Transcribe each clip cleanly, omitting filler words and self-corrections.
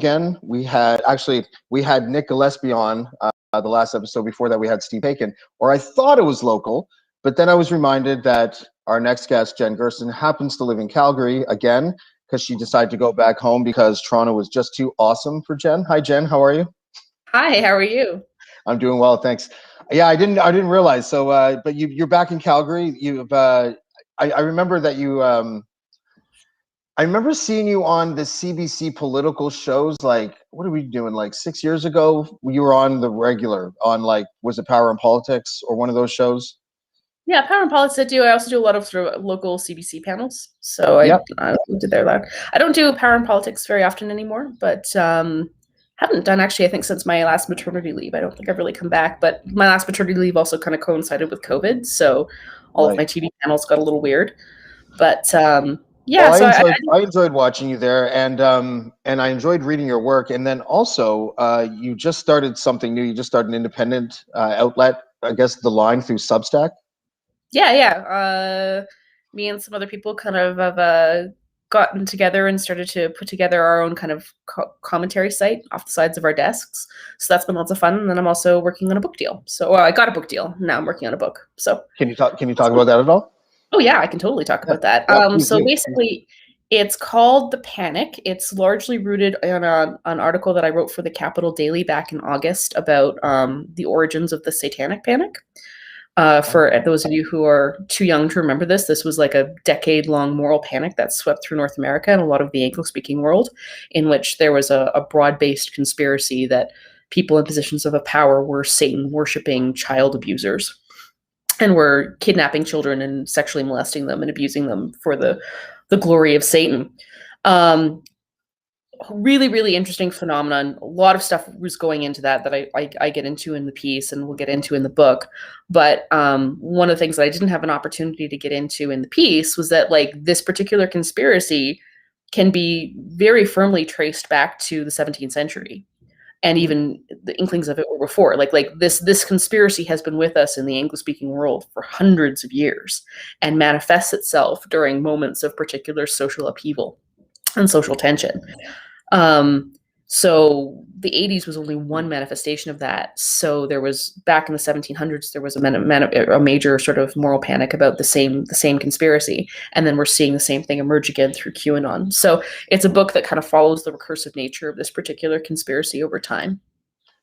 again. We had Nick Gillespie on the last episode. Before that, we had Steve Aiken, or I thought it was local, but then I was reminded that our next guest, Jen Gerson, happens to live in Calgary again because she decided to go back home because Toronto was just too awesome for Jen. Hi, Jen. How are you? Hi. How are you? I'm doing well, thanks. Yeah, I didn't realize. So, but you're back in Calgary. I remember that you. I remember seeing you on the CBC political shows. Like, what are we doing? Like 6 years ago, you were on the regular on was it Power and Politics or one of those shows? Yeah, Power and Politics I do. I also do a lot of sort of local CBC panels. So I did their live. I don't do Power and Politics very often anymore, but haven't done actually, I think, since my last maternity leave. I don't think I've really come back, but my last maternity leave also kind of coincided with COVID. So all of my TV panels got a little weird. But yeah, well, I enjoyed watching you there, and I enjoyed reading your work. And then also, you just started something new. You just started an independent outlet, I guess, The Line, through Substack. Yeah. Me and some other people kind of have gotten together and started to put together our own kind of commentary site off the sides of our desks. So that's been lots of fun. And then I'm also working on a book deal. So I got a book deal. Now I'm working on a book. So can you talk about that at all? Oh yeah, I can totally talk about that. So basically, it's called The Panic. It's largely rooted on an article that I wrote for the Capital Daily back in August about the origins of the Satanic Panic. For those of you who are too young to remember this was like a decade-long moral panic that swept through North America and a lot of the Anglo-speaking world, in which there was a broad-based conspiracy that people in positions of power were Satan-worshipping child abusers and were kidnapping children and sexually molesting them and abusing them for the glory of Satan. Really, really interesting phenomenon. A lot of stuff was going into that I get into in the piece and we'll get into in the book. But one of the things that I didn't have an opportunity to get into in the piece was that this particular conspiracy can be very firmly traced back to the 17th century. And even the inklings of it were before. This conspiracy has been with us in the English-speaking world for hundreds of years and manifests itself during moments of particular social upheaval and social tension. So the 80s was only one manifestation of that. So there was, back in the 1700s, there was a major sort of moral panic about the same conspiracy. And then we're seeing the same thing emerge again through QAnon. So it's a book that kind of follows the recursive nature of this particular conspiracy over time.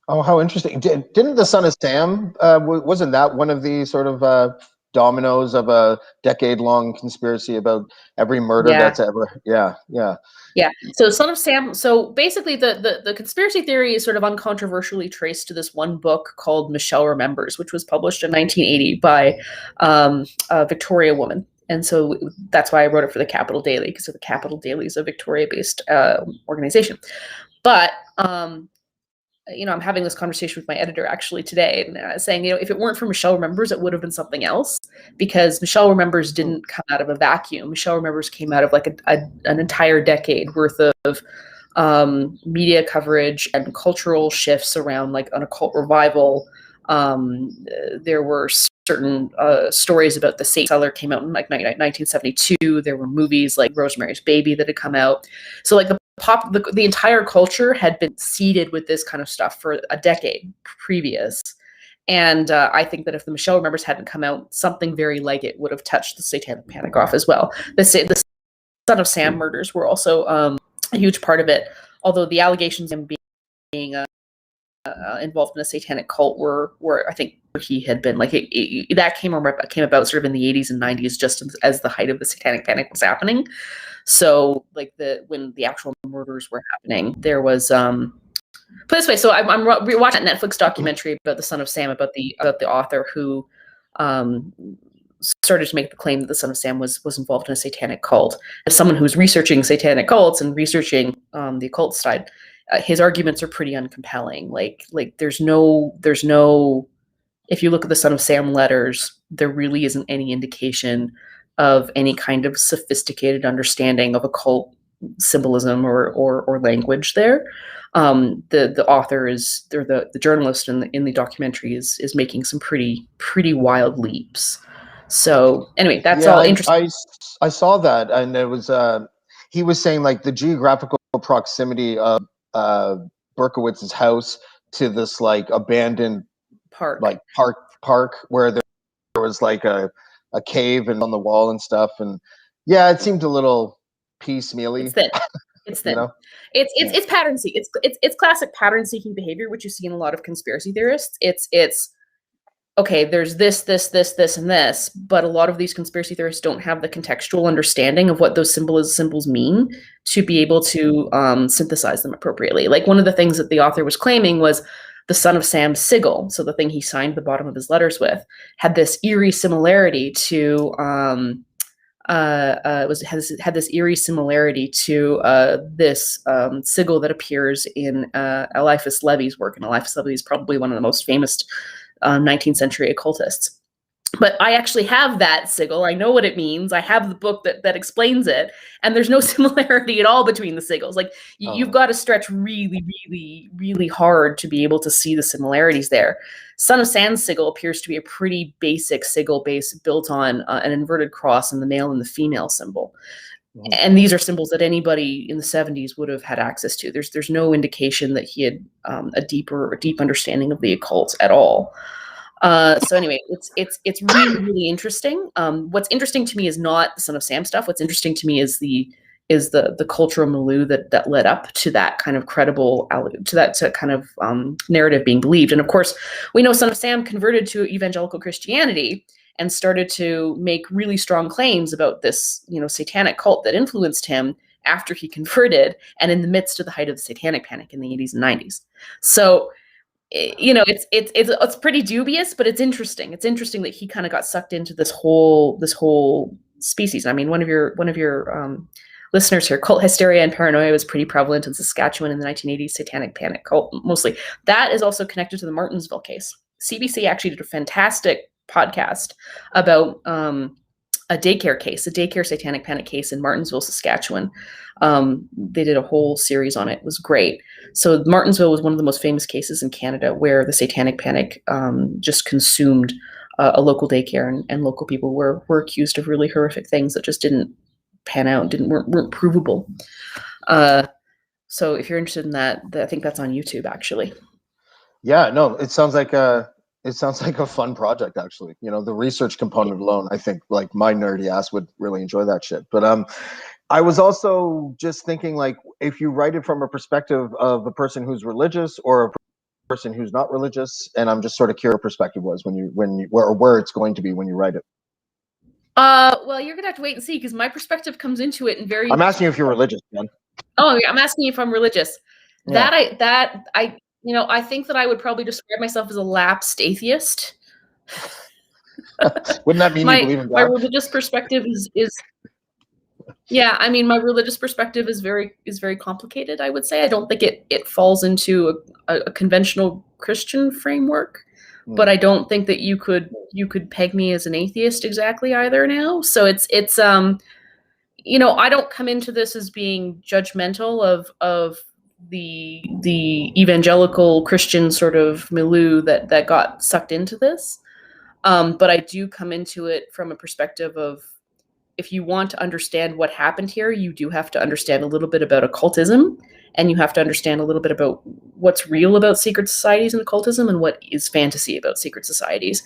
Oh, how interesting. Didn't the Son of Sam, wasn't that one of the sort of dominoes of a decade-long conspiracy about every murder that's ever, yeah. So Son of Sam, so basically the conspiracy theory is sort of uncontroversially traced to this one book called Michelle Remembers, which was published in 1980 by a Victoria woman. And so that's why I wrote it for the Capital Daily, because the Capital Daily is a Victoria-based organization. But I'm having this conversation with my editor actually today, and saying, if it weren't for Michelle Remembers, it would have been something else, because Michelle Remembers didn't come out of a vacuum. Michelle Remembers came out of an entire decade worth of media coverage and cultural shifts around an occult revival. There were certain stories about the Satan Seller came out in 1972. There were movies like Rosemary's Baby that had come out. So the entire culture had been seeded with this kind of stuff for a decade previous. And I think that if the Michelle Remembers hadn't come out, something very like it would have touched the Satanic Panic off as well. The Son of Sam murders were also a huge part of it, although the allegations of him being involved in a satanic cult were I think he had been that came about sort of in the 80s and 90s, just as the height of the Satanic Panic was happening. So when the actual murders were happening, there was put this way. So I'm watching a Netflix documentary about the Son of Sam, about the author who started to make the claim that the Son of Sam was involved in a satanic cult. As someone who's researching satanic cults and researching the occult side, his arguments are pretty uncompelling. There's no. If you look at the Son of Sam letters, there really isn't any indication of any kind of sophisticated understanding of occult symbolism or language there. The author is, or the journalist in the documentary is making some pretty wild leaps. So anyway, that's all interesting. I saw that, and it was he was saying the geographical proximity of uh, Berkowitz's house to this like abandoned Park. like park where there was like a cave and on the wall and stuff. And yeah, it seemed a little piecemealy. It's thin. It's thin. You know? It's pattern seeking. It's classic pattern seeking behavior, which you see in a lot of conspiracy theorists. It's okay, there's this, and this, but a lot of these conspiracy theorists don't have the contextual understanding of what those symbols mean to be able to synthesize them appropriately. Like one of the things that the author was claiming was the Son of Sam sigil, so the thing he signed the bottom of his letters with, had this eerie similarity to had this eerie similarity to this sigil that appears in Eliphas Levi's work, and Eliphas Levi is probably one of the most famous 19th century occultists. But I actually have that sigil. I know what it means. I have the book that explains it, and there's no similarity at all between the sigils. Like you've got to stretch really, really, really hard to be able to see the similarities there. Son of Sam's sigil appears to be a pretty basic sigil base built on an inverted cross and the male and the female symbol. Mm-hmm. And these are symbols that anybody in the 70s would have had access to. There's no indication that he had a deep understanding of the occult at all. So anyway, it's really, really interesting. What's interesting to me is not the Son of Sam stuff. What's interesting to me is the cultural milieu that led up to that kind of credible, to that kind of narrative being believed. And of course, we know Son of Sam converted to evangelical Christianity and started to make really strong claims about this, satanic cult that influenced him after he converted, and in the midst of the height of the satanic panic in the 80s and 90s. So, it's pretty dubious, but it's interesting. It's interesting that he kind of got sucked into this whole species. I mean, one of your listeners here, cult hysteria and paranoia was pretty prevalent in Saskatchewan in the 1980s satanic panic cult, mostly. That is also connected to the Martinsville case. CBC actually did a fantastic podcast about a daycare satanic panic case in Martinsville, Saskatchewan. They did a whole series on it. It was great. So Martinsville was one of the most famous cases in Canada where the satanic panic just consumed a local daycare, and local people were accused of really horrific things that just didn't pan out, weren't provable. So if you're interested in that, I think that's on YouTube actually. Yeah, no, it sounds like a fun project, actually. The research component alone, I think, like, my nerdy ass would really enjoy that shit. But I was also just thinking, like, if you write it from a perspective of a person who's religious or a person who's not religious, and I'm just sort of curious what perspective was where it's going to be when you write it. Well, you're gonna have to wait and see, because my perspective comes into it in very. I'm asking you if you're religious, man. Oh, yeah, I'm asking you if I'm religious. Yeah. I think that I would probably describe myself as a lapsed atheist. Wouldn't that mean you believe in God? My religious perspective is yeah, I mean, my religious perspective is very complicated, I would say. I don't think it falls into a conventional Christian framework, but I don't think that you could peg me as an atheist exactly either now. So it's I don't come into this as being judgmental of the evangelical Christian sort of milieu that got sucked into this. But I do come into it from a perspective of, if you want to understand what happened here, you do have to understand a little bit about occultism, and you have to understand a little bit about what's real about secret societies and occultism and what is fantasy about secret societies.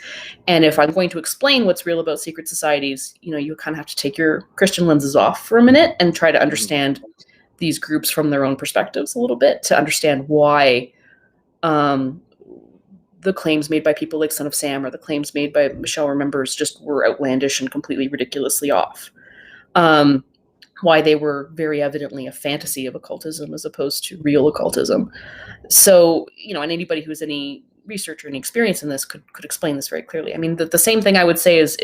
And if I'm going to explain what's real about secret societies, you kind of have to take your Christian lenses off for a minute and try to understand these groups from their own perspectives a little bit, to understand why the claims made by people like Son of Sam or the claims made by Michelle Remembers just were outlandish and completely ridiculously off. Why they were very evidently a fantasy of occultism as opposed to real occultism. So, and anybody who has any research or any experience in this could explain this very clearly. I mean, the same thing I would say is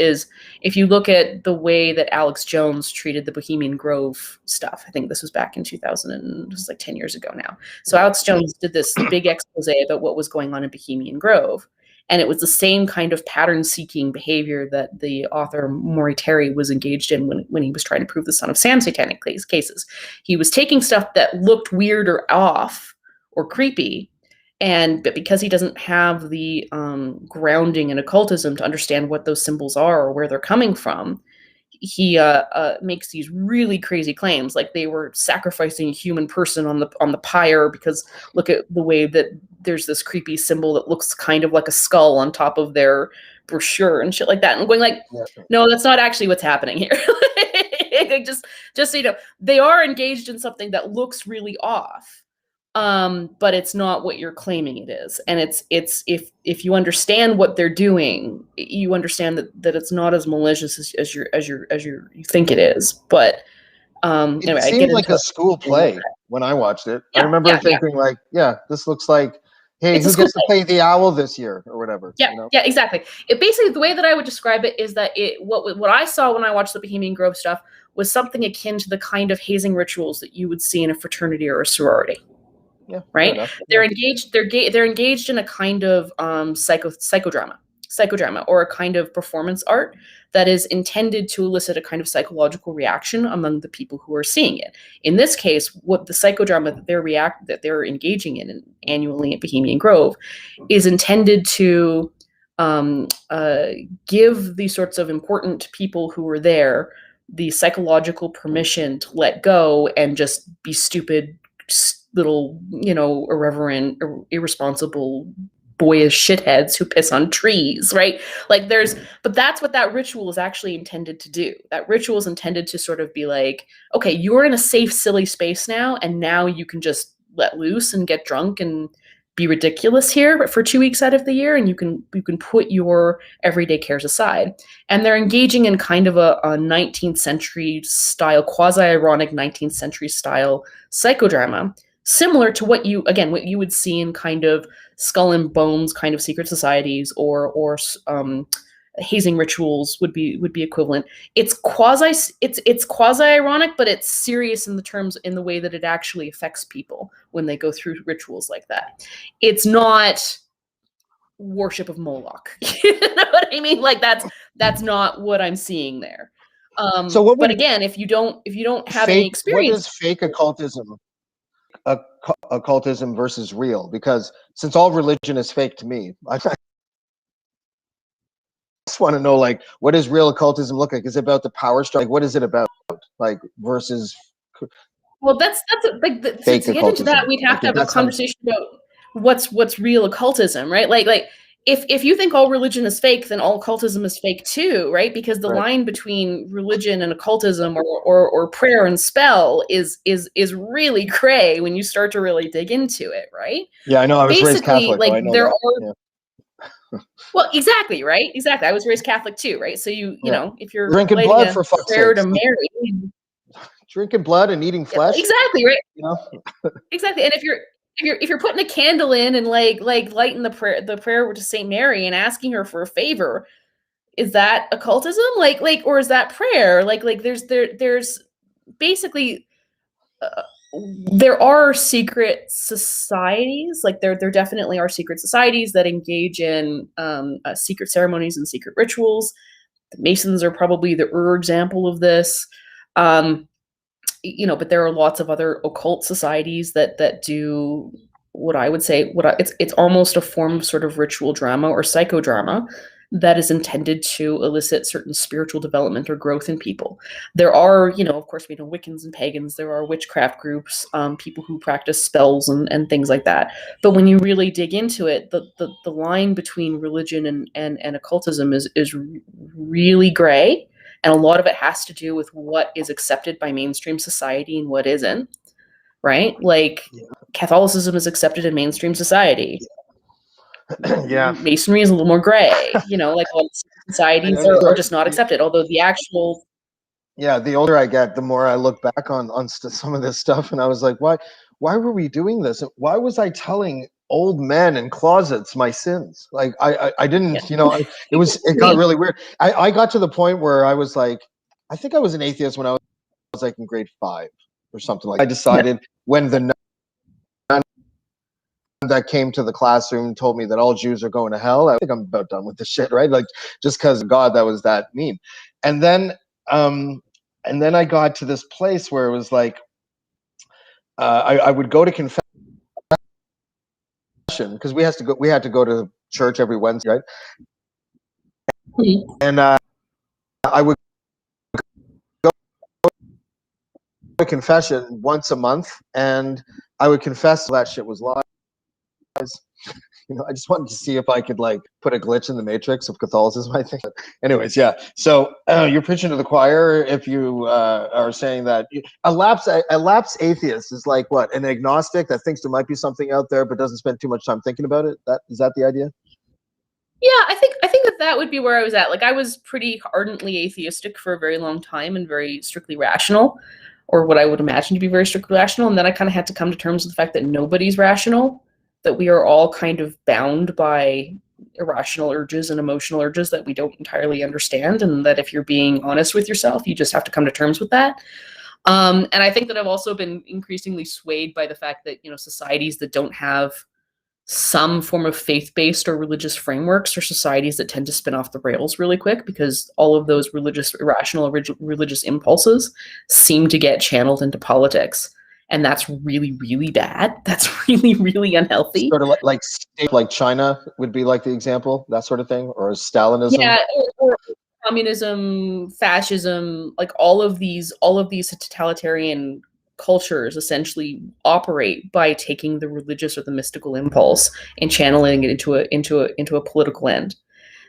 if you look at the way that Alex Jones treated the Bohemian Grove stuff, I think this was back in 2000, and it was like 10 years ago now. So Alex Jones did this big expose about what was going on in Bohemian Grove. And it was the same kind of pattern-seeking behavior that the author Maury Terry was engaged in when he was trying to prove the Son of Sam satanic cases. He was taking stuff that looked weird or off or creepy, but because he doesn't have the grounding in occultism to understand what those symbols are or where they're coming from, he makes these really crazy claims, like they were sacrificing a human person on the pyre because look at the way that there's this creepy symbol that looks kind of like a skull on top of their brochure and shit like that. And I'm going like, no, that's not actually what's happening here. Like, just so you know, they are engaged in something that looks really off, but it's not what you're claiming it is. And it's if you understand what they're doing, you understand that it's not as malicious as you think it is. But anyway, It seemed like a school play when I watched it. I remember thinking like, yeah, this looks like, hey, who gets to play the owl this year or whatever? Yeah, you know? Yeah, exactly. It basically, the way that I would describe it is that what I saw when I watched the Bohemian Grove stuff was something akin to the kind of hazing rituals that you would see in a fraternity or a sorority. Yeah, right. They're engaged. They're engaged in a kind of psychodrama, or a kind of performance art that is intended to elicit a kind of psychological reaction among the people who are seeing it. In this case, what the psychodrama that they're engaging in annually at Bohemian Grove is intended to give these sorts of important people who were there the psychological permission to let go and just be stupid, little, irreverent, irresponsible, boyish shitheads who piss on trees, right? Like but that's what that ritual is actually intended to do. That ritual is intended to sort of be like, okay, you're in a safe, silly space now, and now you can just let loose and get drunk and be ridiculous here for 2 weeks out of the year, and you can put your everyday cares aside. And they're engaging in kind of a 19th century style, quasi-ironic 19th century style psychodrama, similar to what you would see in kind of Skull and Bones kind of secret societies or hazing rituals would be equivalent. It's quasi ironic, but it's serious in the way that it actually affects people when they go through rituals like that. It's not worship of Moloch. You know what I mean? Like that's not what I'm seeing there. But again, if you don't have any experience, what is fake occultism? Occultism versus real, because since all religion is fake to me, I just want to know, like, what does real occultism look like? Is it about the power structure? Like, what is it about? Like, versus well, that's like to get into that, we'd have to have a conversation about what's real occultism, right? Like if you think all religion is fake, then all occultism is fake too, right? Because the line between religion and occultism or prayer and spell is really gray when you start to really dig into it, right? Yeah, I know. I was raised Catholic. Like, I know there that. are. Yeah. Well, exactly, right? Exactly. I was raised Catholic too, right? So you know, if you're drinking blood for fuck's sake, to Mary, drinking blood and eating flesh, exactly, right? You know, exactly. And if you're putting a candle in and like lighting the prayer to Saint Mary and asking her for a favor, is that occultism? Like, or is that prayer? Like there's basically there are secret societies. Like there definitely are secret societies that engage in secret ceremonies and secret rituals. The Masons are probably the example of this. But there are lots of other occult societies that do what I would say it's almost a form of sort of ritual drama or psychodrama that is intended to elicit certain spiritual development or growth in people. There are, of course, we know Wiccans and pagans. There are witchcraft groups, people who practice spells and things like that. But when you really dig into it, the line between religion and occultism is really gray. And a lot of it has to do with what is accepted by mainstream society and what isn't, right? Like Catholicism is accepted in mainstream society. Yeah. Masonry is a little more gray, like all societies are just not accepted, although the actual... Yeah, the older I get, the more I look back on some of this stuff, and I was like, why were we doing this? Why was I telling old men in closets my sins? Like I didn't, it got really weird. I got to the point where I was like, I think I was an atheist when I was like in grade 5 or something. Like I decided when the nun that came to the classroom told me that all Jews are going to hell, I think I'm about done with this shit, right? Like just because of God, that was that mean. And then I got to this place where it was like I would go to confession because we had to go to church every Wednesday, right? And I would a confession once a month, and I would confess that shit was lies. I just wanted to see if I could like put a glitch in the matrix of Catholicism, I think. Anyways, yeah. So you're preaching to the choir if you are saying that a lapsed atheist is like what, an agnostic that thinks there might be something out there but doesn't spend too much time thinking about it. Is that the idea? Yeah, I think that would be where I was at. Like I was pretty ardently atheistic for a very long time and very strictly rational, or what I would imagine to be very strictly rational. And then I kind of had to come to terms with the fact that nobody's rational, that we are all kind of bound by irrational urges and emotional urges that we don't entirely understand, and that if you're being honest with yourself, you just have to come to terms with that. And I think that I've also been increasingly swayed by the fact that, societies that don't have some form of faith-based or religious frameworks are societies that tend to spin off the rails really quick, because all of those irrational religious impulses seem to get channeled into politics. And that's really, really bad. That's really, really unhealthy. Sort of like China would be like the example, that sort of thing, or Stalinism. Yeah, or communism, fascism, like all of these totalitarian cultures essentially operate by taking the religious or the mystical impulse and channeling it into a political end.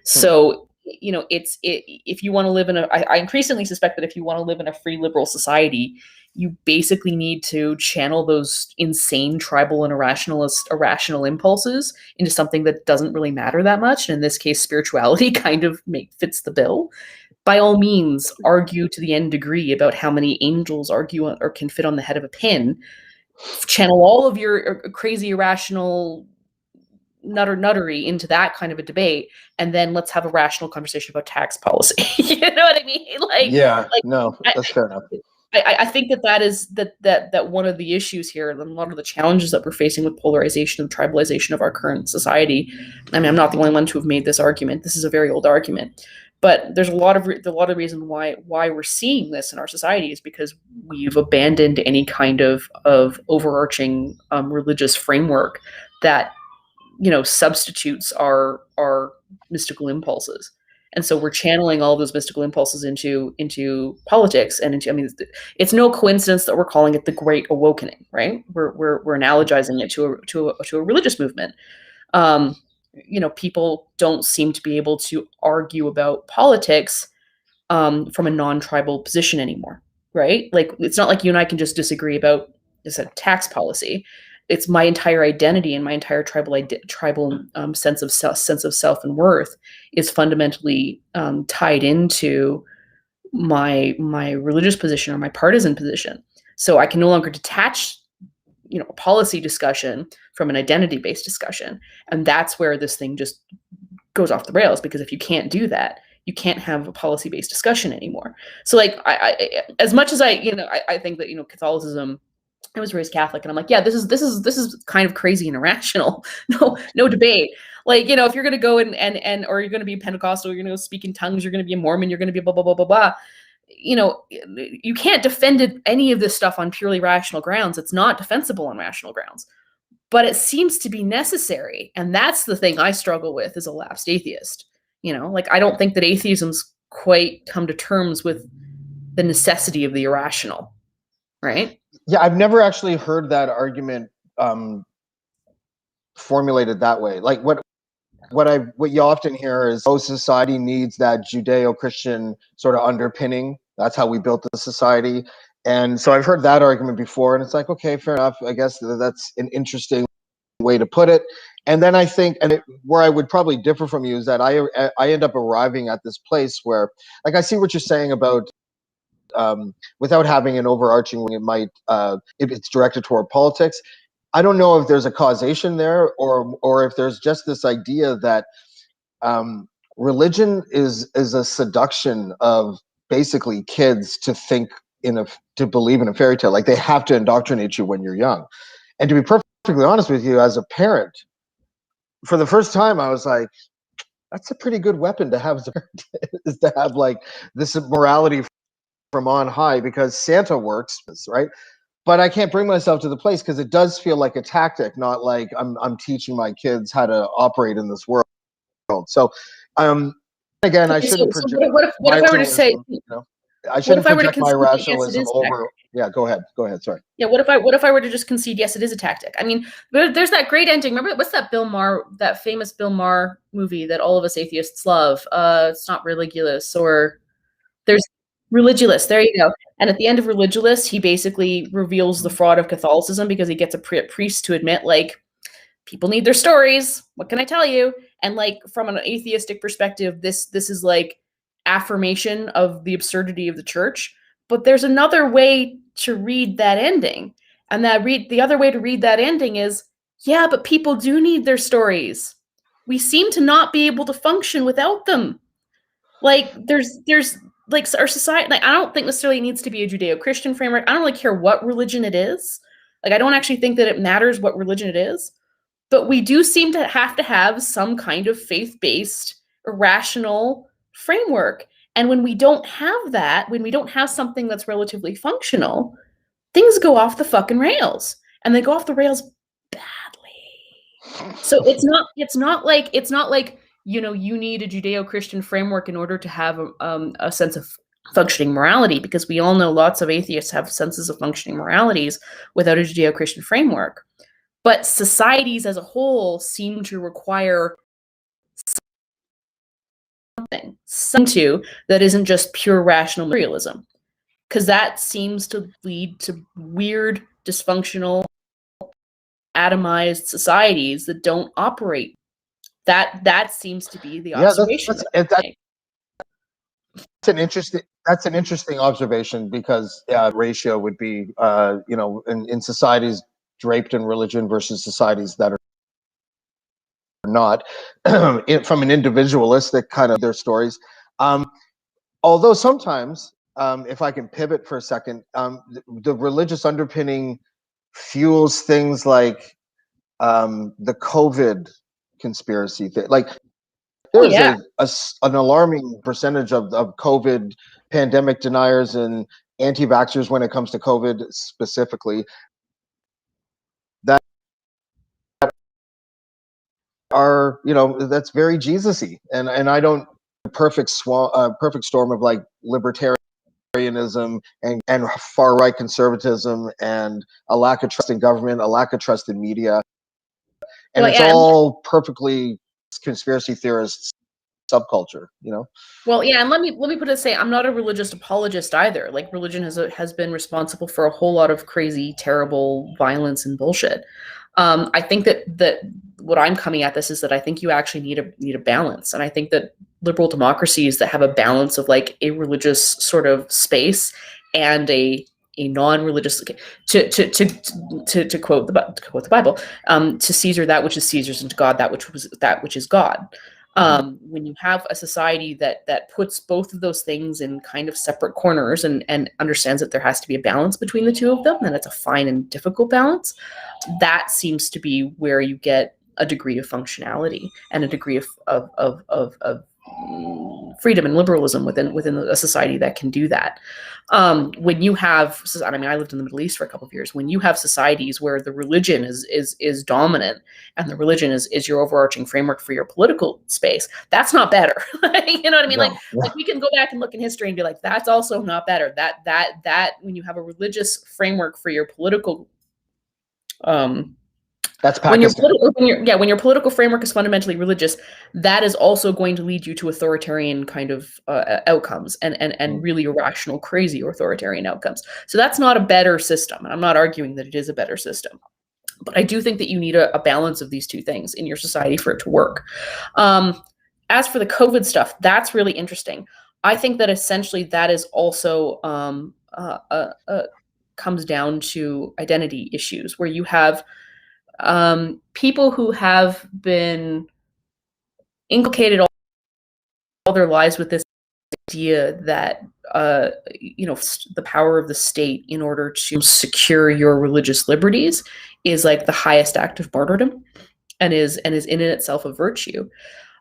So, if you want to live in I increasingly suspect that if you want to live in a free liberal society, you basically need to channel those insane tribal and irrational impulses into something that doesn't really matter that much. And in this case, spirituality kind of fits the bill. By all means, argue to the nth degree about how many angels or can fit on the head of a pin. Channel all of your crazy irrational nuttery into that kind of a debate, and then let's have a rational conversation about tax policy. You know what I mean? That's fair enough. I think that is one of the issues here, and a lot of the challenges that we're facing with polarization and tribalization of our current society. I mean, I'm not the only one to have made this argument. This is a very old argument, but there's a lot of reason why we're seeing this in our society is because we've abandoned any kind of overarching religious framework that substitutes our mystical impulses. And so we're channeling all those mystical impulses into politics and it's no coincidence that we're calling it the Great Awakening, right? We're analogizing it to a religious movement. People don't seem to be able to argue about politics from a non-tribal position anymore, right? Like it's not like you and I can just disagree about tax policy. It's my entire identity and my entire tribal sense of self and worth is fundamentally tied into my religious position or my partisan position. So I can no longer detach, a policy discussion from an identity-based discussion, and that's where this thing just goes off the rails. Because if you can't do that, you can't have a policy-based discussion anymore. So, like, I as much as I think that Catholicism. I was raised Catholic, and I'm like, yeah, this is kind of crazy and irrational. No debate. Like, if you're going to go and or you're going to be Pentecostal, you're going to go speak in tongues, you're going to be a Mormon, you're going to be blah, blah, blah, blah, blah. You can't defend any of this stuff on purely rational grounds. It's not defensible on rational grounds, but it seems to be necessary. And that's the thing I struggle with as a lapsed atheist. I don't think that atheism's quite come to terms with the necessity of the irrational, right? Yeah, I've never actually heard that argument formulated that way. Like what you often hear is, oh, society needs that Judeo-Christian sort of underpinning. That's how we built the society. And so I've heard that argument before, and it's like, okay, fair enough. I guess that's an interesting way to put it. And then I think, where I would probably differ from you is that I end up arriving at this place where, like, I see what you're saying about without having an overarching, it might if it's directed toward politics. I don't know if there's a causation there, or if there's just this idea that religion is a seduction of basically kids to believe in a fairy tale. Like, they have to indoctrinate you when you're young. And to be perfectly honest with you, as a parent, for the first time, I was like, that's a pretty good weapon to have as a parent, is to have like this morality from on high, because Santa works, right? But I can't bring myself to the place, because it does feel like a tactic, not like I'm teaching my kids how to operate in this world. So again, I shouldn't project. What if I were to say, I What if shouldn't I were to project my concede that yes, it rationalism is over. tactic? Yeah, go ahead. Go ahead. Sorry. Yeah, what if I were to just concede yes, it is a tactic? I mean, there's that great ending. Remember what's that Bill Maher, that famous Bill Maher movie that all of us atheists love? It's not Religulous, or there's Religulous. There you go. And at the end of Religulous, he basically reveals the fraud of Catholicism because he gets a priest to admit, like, people need their stories. What can I tell you? And like from an atheistic perspective, this is like affirmation of the absurdity of the church. But there's another way to read that ending. And the other way to read that ending is, yeah, but people do need their stories. We seem to not be able to function without them. Like there's like our society, like I don't think necessarily it needs to be a Judeo-Christian framework. I don't really care what religion it is. Like I don't actually think that it matters what religion it is, but we do seem to have some kind of faith-based, rational framework. And when we don't have that, when we don't have something that's relatively functional, things go off the fucking rails. And they go off the rails badly. So it's not like you need a Judeo-Christian framework in order to have a sense of functioning morality, because we all know lots of atheists have senses of functioning moralities without a Judeo-Christian framework. But societies as a whole seem to require something that isn't just pure rational materialism, because that seems to lead to weird, dysfunctional, atomized societies that don't operate. That seems to be the observation. That's an interesting observation, because ratio would be in societies draped in religion versus societies that are not, from an individualistic kind of their stories. Although sometimes, if I can pivot for a second, the religious underpinning fuels things like the COVID conspiracy thing. Like there's an alarming percentage of COVID pandemic deniers and anti-vaxxers when it comes to COVID specifically that are, that's very Jesus-y. And I don't perfect storm of like libertarianism and far right conservatism and a lack of trust in government, a lack of trust in media. And it's all perfectly conspiracy theorists subculture, Well, yeah, and let me put it say, I'm not a religious apologist either. Like religion has been responsible for a whole lot of crazy, terrible violence and bullshit. I think that what I'm coming at this is that I think you actually need a balance, and I think that liberal democracies that have a balance of like a religious sort of space and a non-religious, to quote the Bible, to Caesar that which is Caesar's, and to God that which is God. When you have a society that puts both of those things in kind of separate corners and understands that there has to be a balance between the two of them, and it's a fine and difficult balance, that seems to be where you get a degree of functionality and a degree of freedom and liberalism within a society that can do that. When you have, I mean, I lived in the Middle East for a couple of years. When you have societies where the religion is dominant and the religion is your overarching framework for your political space, that's not better. You know what I mean? No. Like we can go back and look in history and be like, that's also not better. That when you have a religious framework for your political that's Pakistan. When your political framework is fundamentally religious, that is also going to lead you to authoritarian kind of outcomes and really irrational, crazy authoritarian outcomes. So that's not a better system, and I'm not arguing that it is a better system, but I do think that you need a balance of these two things in your society for it to work. As for the COVID stuff, that's really interesting. I think that essentially that is also comes down to identity issues, where you have people who have been inculcated all their lives with this idea that the power of the state in order to secure your religious liberties is like the highest act of martyrdom, and is in itself a virtue,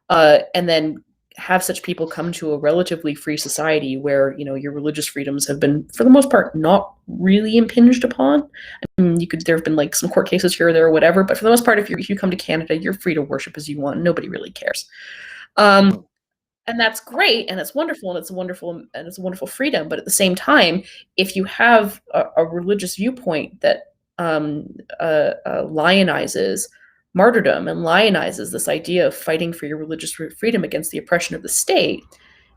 and then have such people come to a relatively free society where your religious freedoms have been, for the most part, not really impinged upon. I mean, there have been like some court cases here or there or whatever, but for the most part, if you come to Canada, you're free to worship as you want. Nobody really cares. And that's great, and it's wonderful, and it's a wonderful freedom. But at the same time, if you have a religious viewpoint that lionizes martyrdom and lionizes this idea of fighting for your religious freedom against the oppression of the state,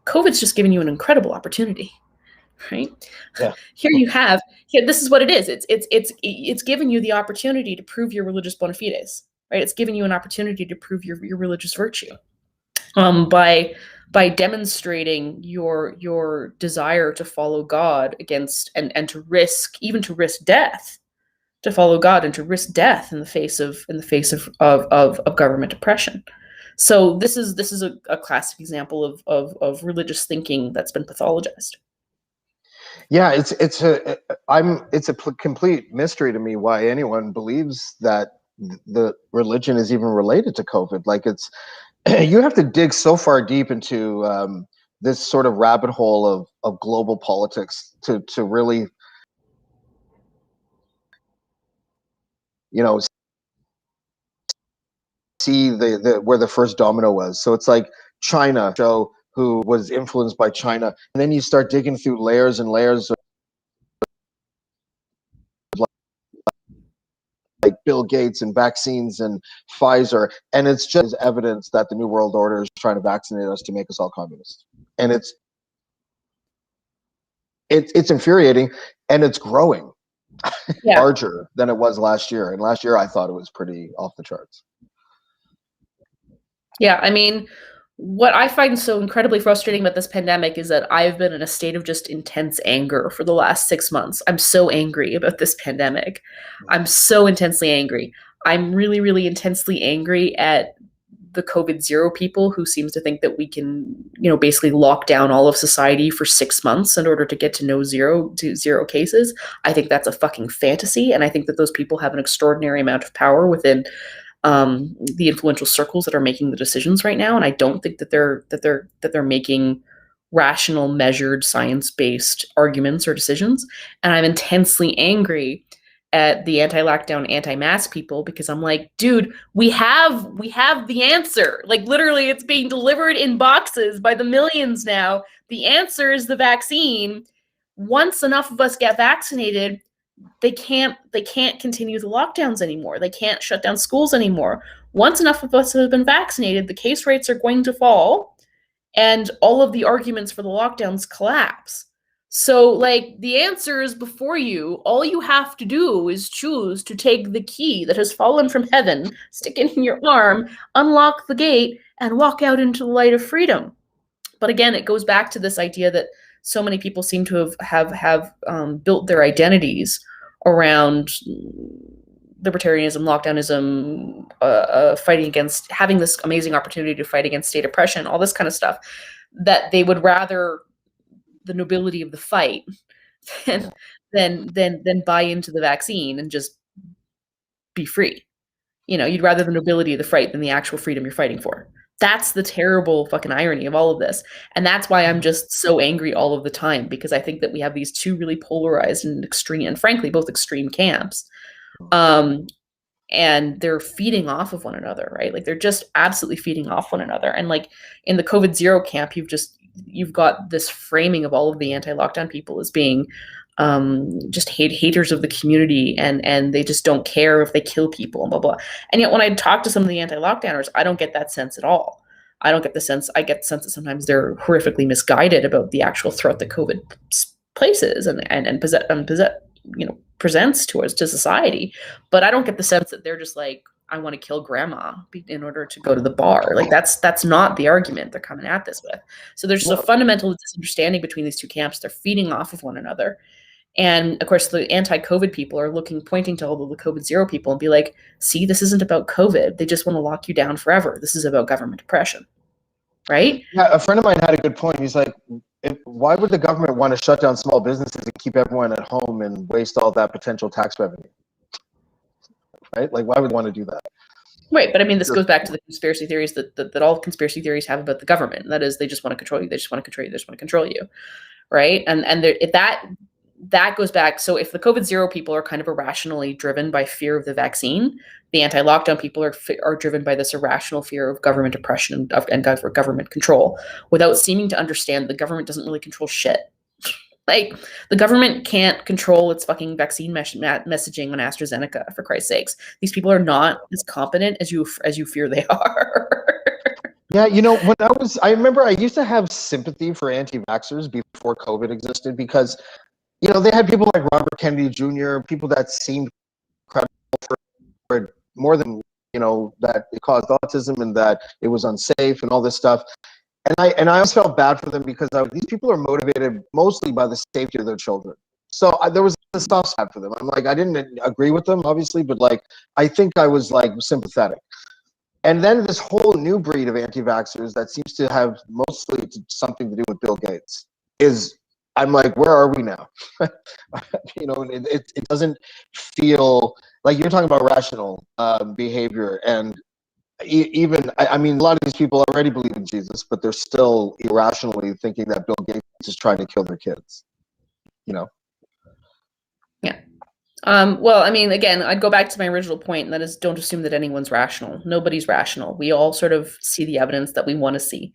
COVID's just given you an incredible opportunity, right? Yeah. Here, this is what it is. It's given you the opportunity to prove your religious bona fides, right? It's given you an opportunity to prove your religious virtue, by demonstrating your desire to follow God against and to risk death, to follow God and to risk death in the face of government oppression. So this is a classic example of religious thinking that's been pathologized. Yeah, it's a complete mystery to me why anyone believes that the religion is even related to COVID. Like, it's you have to dig so far deep into this sort of rabbit hole of global politics to really, see the where the first domino was. So it's like China, who was influenced by China, and then you start digging through layers and layers of, like Bill Gates and vaccines and Pfizer, and it's just evidence that the New World Order is trying to vaccinate us to make us all communists. And it's infuriating, and it's growing larger than it was last year. And last year I thought it was pretty off the charts. Yeah, I mean, what I find so incredibly frustrating about this pandemic is that I've been in a state of just intense anger for the last 6 months. I'm so angry about this pandemic. I'm so intensely angry. I'm really, really intensely angry at the COVID zero people who seems to think that we can, basically lock down all of society for 6 months in order to get to zero cases. I think that's a fucking fantasy, and I think that those people have an extraordinary amount of power within the influential circles that are making the decisions right now, and I don't think that they're making rational, measured, science-based arguments or decisions. And I'm intensely angry at the anti-lockdown, anti-mask people, because I'm like, dude, we have the answer. Like, literally, it's being delivered in boxes by the millions now. The answer is the vaccine. Once enough of us get vaccinated, they can't continue the lockdowns anymore. They can't shut down schools anymore. Once enough of us have been vaccinated, the case rates are going to fall, and all of the arguments for the lockdowns collapse. So, like, the answer is before you. All you have to do is choose to take the key that has fallen from heaven, stick it in your arm, unlock the gate, and walk out into the light of freedom. But again, it goes back to this idea that so many people seem to have built their identities around libertarianism, lockdownism, fighting against, having this amazing opportunity to fight against state oppression, all this kind of stuff, that they would rather the nobility of the fight than buy into the vaccine and just be free. You'd rather the nobility of the fight than the actual freedom you're fighting for. That's the terrible fucking irony of all of this. And that's why I'm just so angry all of the time, because I think that we have these two really polarized and extreme, and frankly, both extreme camps. And they're feeding off of one another, right? Like, they're just absolutely feeding off one another. And like in the COVID zero camp, you've got this framing of all of the anti-lockdown people as being just haters of the community, and they just don't care if they kill people and blah blah. And yet when I talk to some of the anti-lockdowners, I don't get that sense at all. I get the sense that sometimes they're horrifically misguided about the actual threat that COVID places and presents to society. But I don't get the sense that they're just like, I want to kill grandma in order to go to the bar. Like, that's not the argument they're coming at this with. So there's just a fundamental misunderstanding between these two camps. They're feeding off of one another. And of course, the anti-COVID people are pointing to all of the COVID zero people and be like, see, this isn't about COVID. They just want to lock you down forever. This is about government oppression, right? Yeah, a friend of mine had a good point. He's like, why would the government want to shut down small businesses and keep everyone at home and waste all that potential tax revenue? Right? Like, why would they want to do that? Right, but I mean, this goes back to the conspiracy theories that all conspiracy theories have about the government. That is, they just want to control you. They just want to control you. They just want to control you, right? And that goes back. So if the COVID-0 people are kind of irrationally driven by fear of the vaccine, the anti-lockdown people are driven by this irrational fear of government oppression and government control, without seeming to understand the government doesn't really control shit. Like, the government can't control its fucking vaccine messaging on AstraZeneca, for Christ's sakes. These people are not as competent as you fear they are. Yeah, you know, I remember I used to have sympathy for anti-vaxxers before COVID existed, because, you know, they had people like Robert Kennedy Jr., people that seemed credible for more than, you know, that it caused autism and that it was unsafe and all this stuff. And I always felt bad for them, because these people are motivated mostly by the safety of their children. So there was a soft spot for them. I'm like, I didn't agree with them, obviously, but like, I think I was like sympathetic. And then this whole new breed of anti-vaxxers that seems to have mostly something to do with Bill Gates I'm like, where are we now? You know, it doesn't feel like you're talking about rational behavior. And even, I mean, a lot of these people already believe in Jesus, but they're still irrationally thinking that Bill Gates is trying to kill their kids, you know? Yeah. Well, I mean, again, I'd go back to my original point, and that is, don't assume that anyone's rational. Nobody's rational. We all sort of see the evidence that we want to see.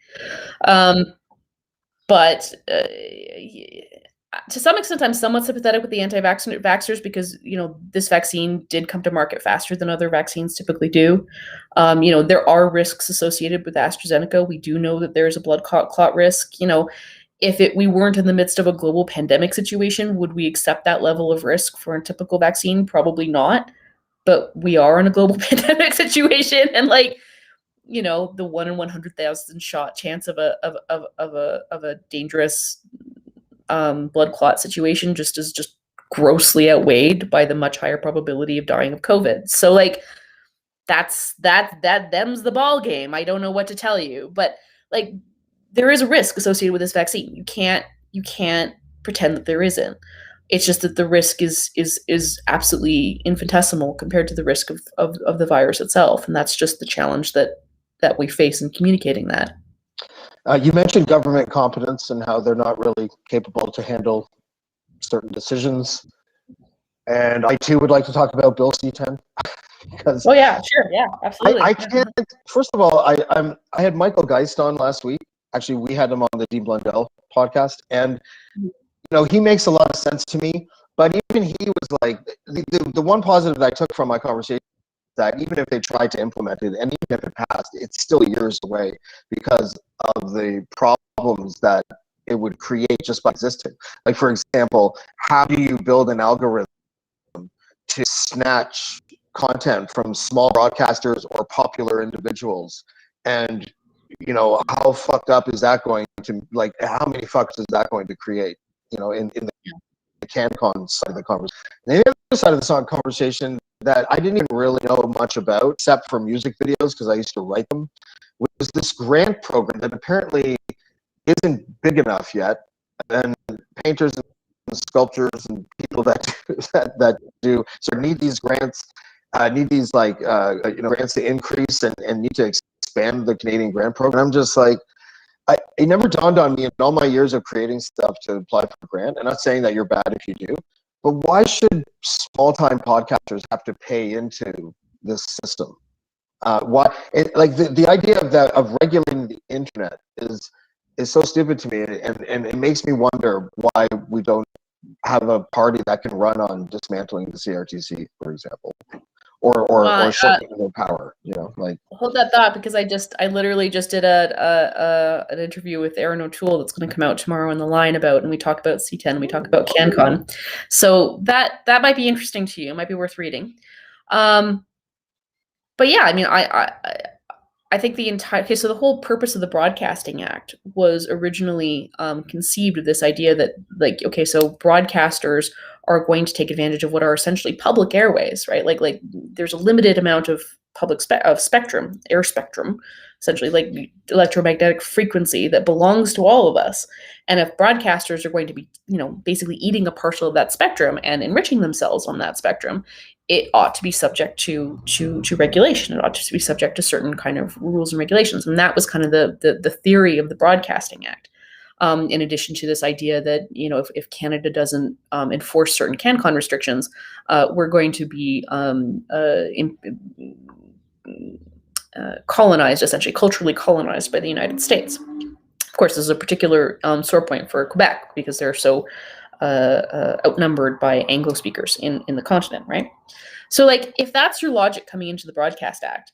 But to some extent, I'm somewhat sympathetic with the anti-vaxxers, because, you know, this vaccine did come to market faster than other vaccines typically do. You know, there are risks associated with AstraZeneca. We do know that there's a blood clot risk. You know, if we weren't in the midst of a global pandemic situation, would we accept that level of risk for a typical vaccine? Probably not. But we are in a global pandemic situation, and, like, you know, the 1 in 100,000 shot chance of a dangerous blood clot situation is just grossly outweighed by the much higher probability of dying of COVID. So, like, them's the ball game. I don't know what to tell you, but, like, there is a risk associated with this vaccine. You can't pretend that there isn't. It's just that the risk is absolutely infinitesimal compared to the risk of the virus itself, and that's just the challenge that we face in communicating that. You mentioned government competence and how they're not really capable to handle certain decisions. And I too would like to talk about Bill C-10. Because oh yeah, sure, yeah, absolutely. I can't. First of all, I had Michael Geist on last week. Actually, we had him on the Dean Blundell podcast, and you know, he makes a lot of sense to me. But even he was like, the one positive that I took from my conversation, that even if they tried to implement it, and even if it passed, it's still years away because of the problems that it would create just by existing. Like, for example, how do you build an algorithm to snatch content from small broadcasters or popular individuals? And, you know, how fucked up is that going to, like, how many fucks is that going to create, you know, in the CanCon side of the conversation? And the other side of the conversation that I didn't even really know much about, except for music videos, because I used to write them, was this grant program that apparently isn't big enough yet. And painters and sculptors and people that do sort of need these grants, need these, like, you know, grants to increase and need to expand the Canadian grant program. I'm just like, it never dawned on me in all my years of creating stuff to apply for a grant. I'm not saying that you're bad if you do, but why should small-time podcasters have to pay into this system? Why? Like, the idea of regulating the internet is so stupid to me, and it makes me wonder why we don't have a party that can run on dismantling the CRTC, for example, or showing their power. You know, like, hold that thought, because I literally just did an interview with Aaron O'Toole that's going to come out tomorrow on the line about, and we talk about C10, and we talk about CanCon. So that might be interesting to you. It might be worth reading. But yeah, I mean, I think so the whole purpose of the Broadcasting Act was originally conceived of this idea that, like, okay, so broadcasters are going to take advantage of what are essentially public airways, right? Like there's a limited amount of spectrum, air spectrum, essentially, like electromagnetic frequency that belongs to all of us. And if broadcasters are going to be, you know, basically eating a parcel of that spectrum and enriching themselves on that spectrum, it ought to be subject to regulation. It ought to be subject to certain kind of rules and regulations. And that was kind of the theory of the Broadcasting Act. in addition to this idea that, you know, if Canada doesn't enforce certain CanCon restrictions, we're going to be colonized, essentially culturally colonized by the United States. Of course, this is a particular sore point for Quebec because they're so outnumbered by Anglo speakers in the continent, right? So, like, if that's your logic coming into the Broadcast Act,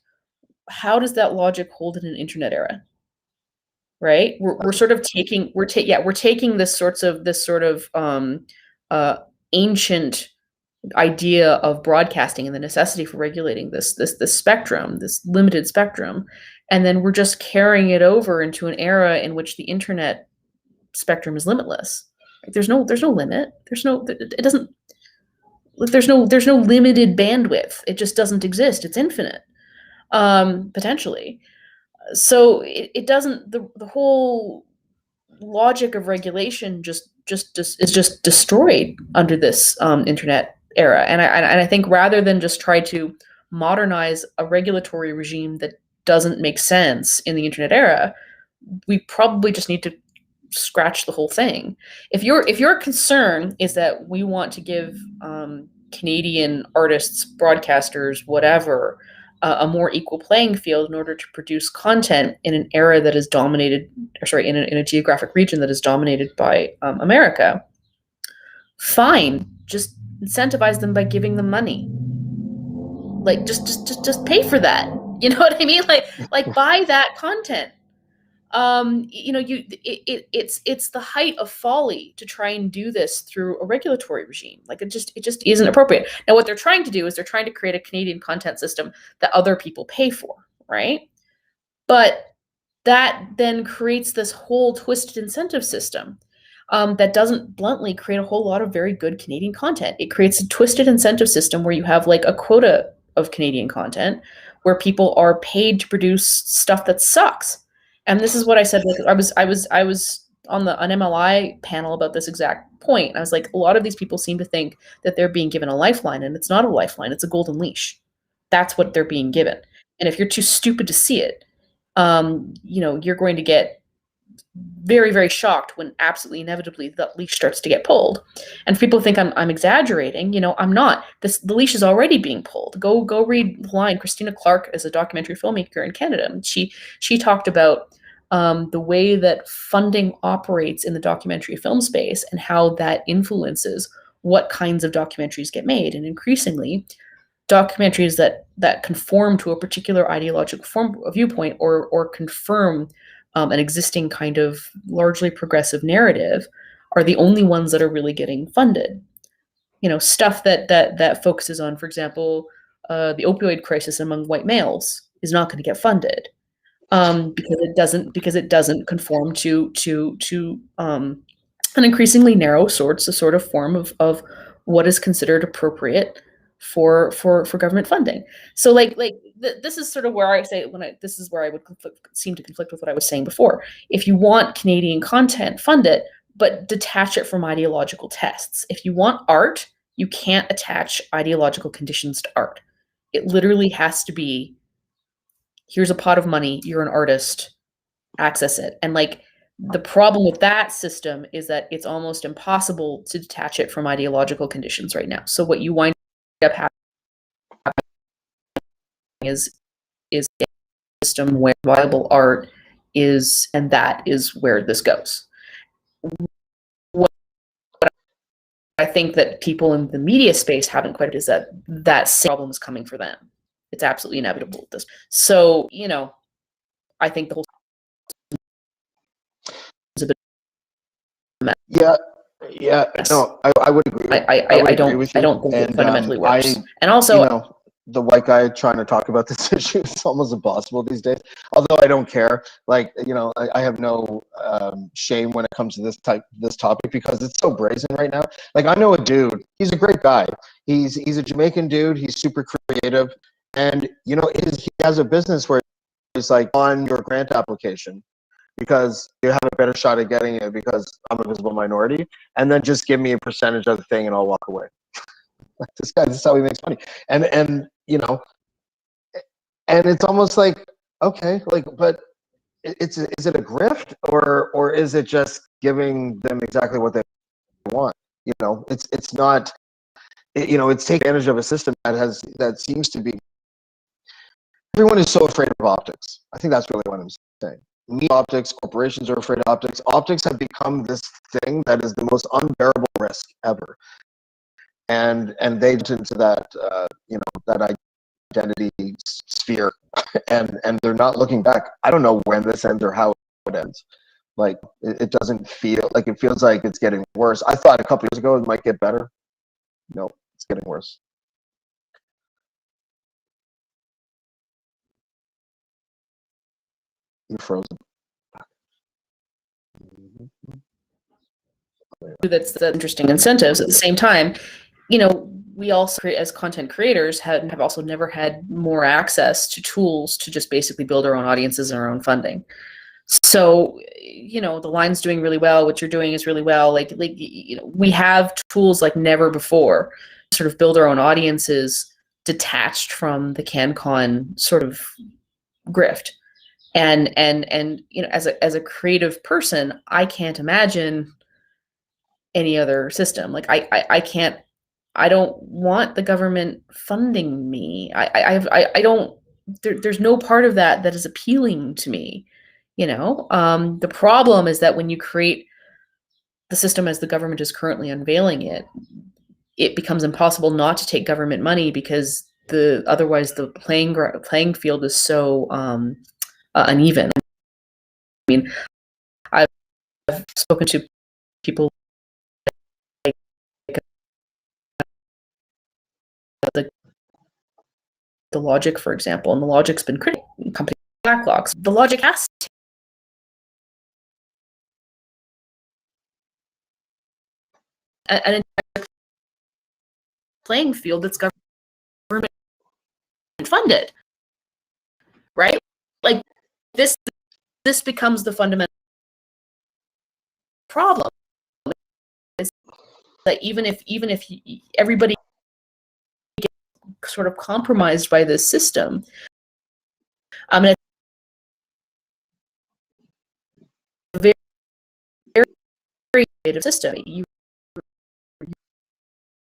how does that logic hold in an internet era? Right? We're sort of taking we're taking this sort of ancient idea of broadcasting and the necessity for regulating this spectrum, this limited spectrum, and then we're just carrying it over into an era in which the internet spectrum is limitless. There's no limit. It doesn't. There's no limited bandwidth. It just doesn't exist. It's infinite, potentially. So it doesn't. The whole logic of regulation is just destroyed under this internet era. And I think rather than just try to modernize a regulatory regime that doesn't make sense in the internet era, we probably just need to scratch the whole thing. If your concern is that we want to give Canadian artists, broadcasters, whatever, a more equal playing field in order to produce content in an era that is dominated, in a geographic region that is dominated by America, fine, just incentivize them by giving them money. Like, just pay for that. You know what I mean? Like buy that content. You know, it's the height of folly to try and do this through a regulatory regime. Like, it just isn't appropriate. Now, what they're trying to do is they're trying to create a Canadian content system that other people pay for, right? But that then creates this whole twisted incentive system that doesn't bluntly create a whole lot of very good Canadian content. It creates a twisted incentive system where you have like a quota of Canadian content where people are paid to produce stuff that sucks. And this is what I said. Like, I was on an MLI panel about this exact point. I was like, a lot of these people seem to think that they're being given a lifeline, and it's not a lifeline. It's a golden leash. That's what they're being given. And if you're too stupid to see it, you know, you're going to get very, very shocked when absolutely inevitably the leash starts to get pulled. And if people think I'm exaggerating, you know, I'm not. The leash is already being pulled. Go read the line. Christina Clark is a documentary filmmaker in Canada. And she talked about the way that funding operates in the documentary film space and how that influences what kinds of documentaries get made. And increasingly, documentaries that conform to a particular ideological viewpoint or confirm an existing kind of largely progressive narrative are the only ones that are really getting funded. You know, stuff that focuses on, for example, the opioid crisis among white males is not going to get funded because it doesn't conform to an increasingly narrow sort of form of what is considered appropriate for government funding. So this is sort of where I say this is where I would seem to conflict with what I was saying before. If you want Canadian content, fund it, but detach it from ideological tests. If you want art, you can't attach ideological conditions to art. It literally has to be, here's a pot of money, you're an artist, access it. And like, the problem with that system is that it's almost impossible to detach it from ideological conditions right now. So what you wind up happening is a system where viable art is, and that is where this goes. What I think that people in the media space haven't quite is that same problem is coming for them. It's absolutely inevitable at this. So, you know, I think the whole is a bit yeah, no, I would agree. I don't think it fundamentally works. And also, you know, the white guy trying to talk about this issue is almost impossible these days. Although I don't care, like, you know, I have no shame when it comes to this topic because it's so brazen right now. Like, I know a dude, he's a great guy. He's a Jamaican dude. He's super creative, and you know, he has a business where it's like, on your grant application, because you have a better shot at getting it because I'm a visible minority, and then just give me a percentage of the thing and I'll walk away. This is how he makes money. And you know, and it's almost like, okay, like, but is it a grift, or is it just giving them exactly what they want? You know, it's not. It's taking advantage of a system that seems to be. Everyone is so afraid of optics. I think that's really what I'm saying. Me, optics, corporations are afraid of optics. Optics have become this thing that is the most unbearable risk ever, and they get into that that identity sphere, and they're not looking back. I don't know when this ends or how it ends. Like it doesn't feel like, it feels like it's getting worse. I thought a couple years ago it might get better. No, it's getting worse. You're frozen. That's the interesting incentives. At the same time, we also, as content creators, have also never had more access to tools to just basically build our own audiences and our own funding. So, the line's doing really well. What you're doing is really well. We have tools like never before to sort of build our own audiences detached from the CanCon sort of grift. And as a creative person, I can't imagine any other system. Like I can't. I don't want the government funding me. I don't. There's no part of that is appealing to me. The problem is that when you create the system as the government is currently unveiling it, it becomes impossible not to take government money, because otherwise the playing field is so uneven. I mean, I've spoken to people like the logic, for example, and the logic's been critical. Company Blacklocks. The logic has to an entire playing field that's government funded, right? Like this becomes the fundamental problem. Is that even if everybody gets sort of compromised by this system, it's a very, very innovative system. You're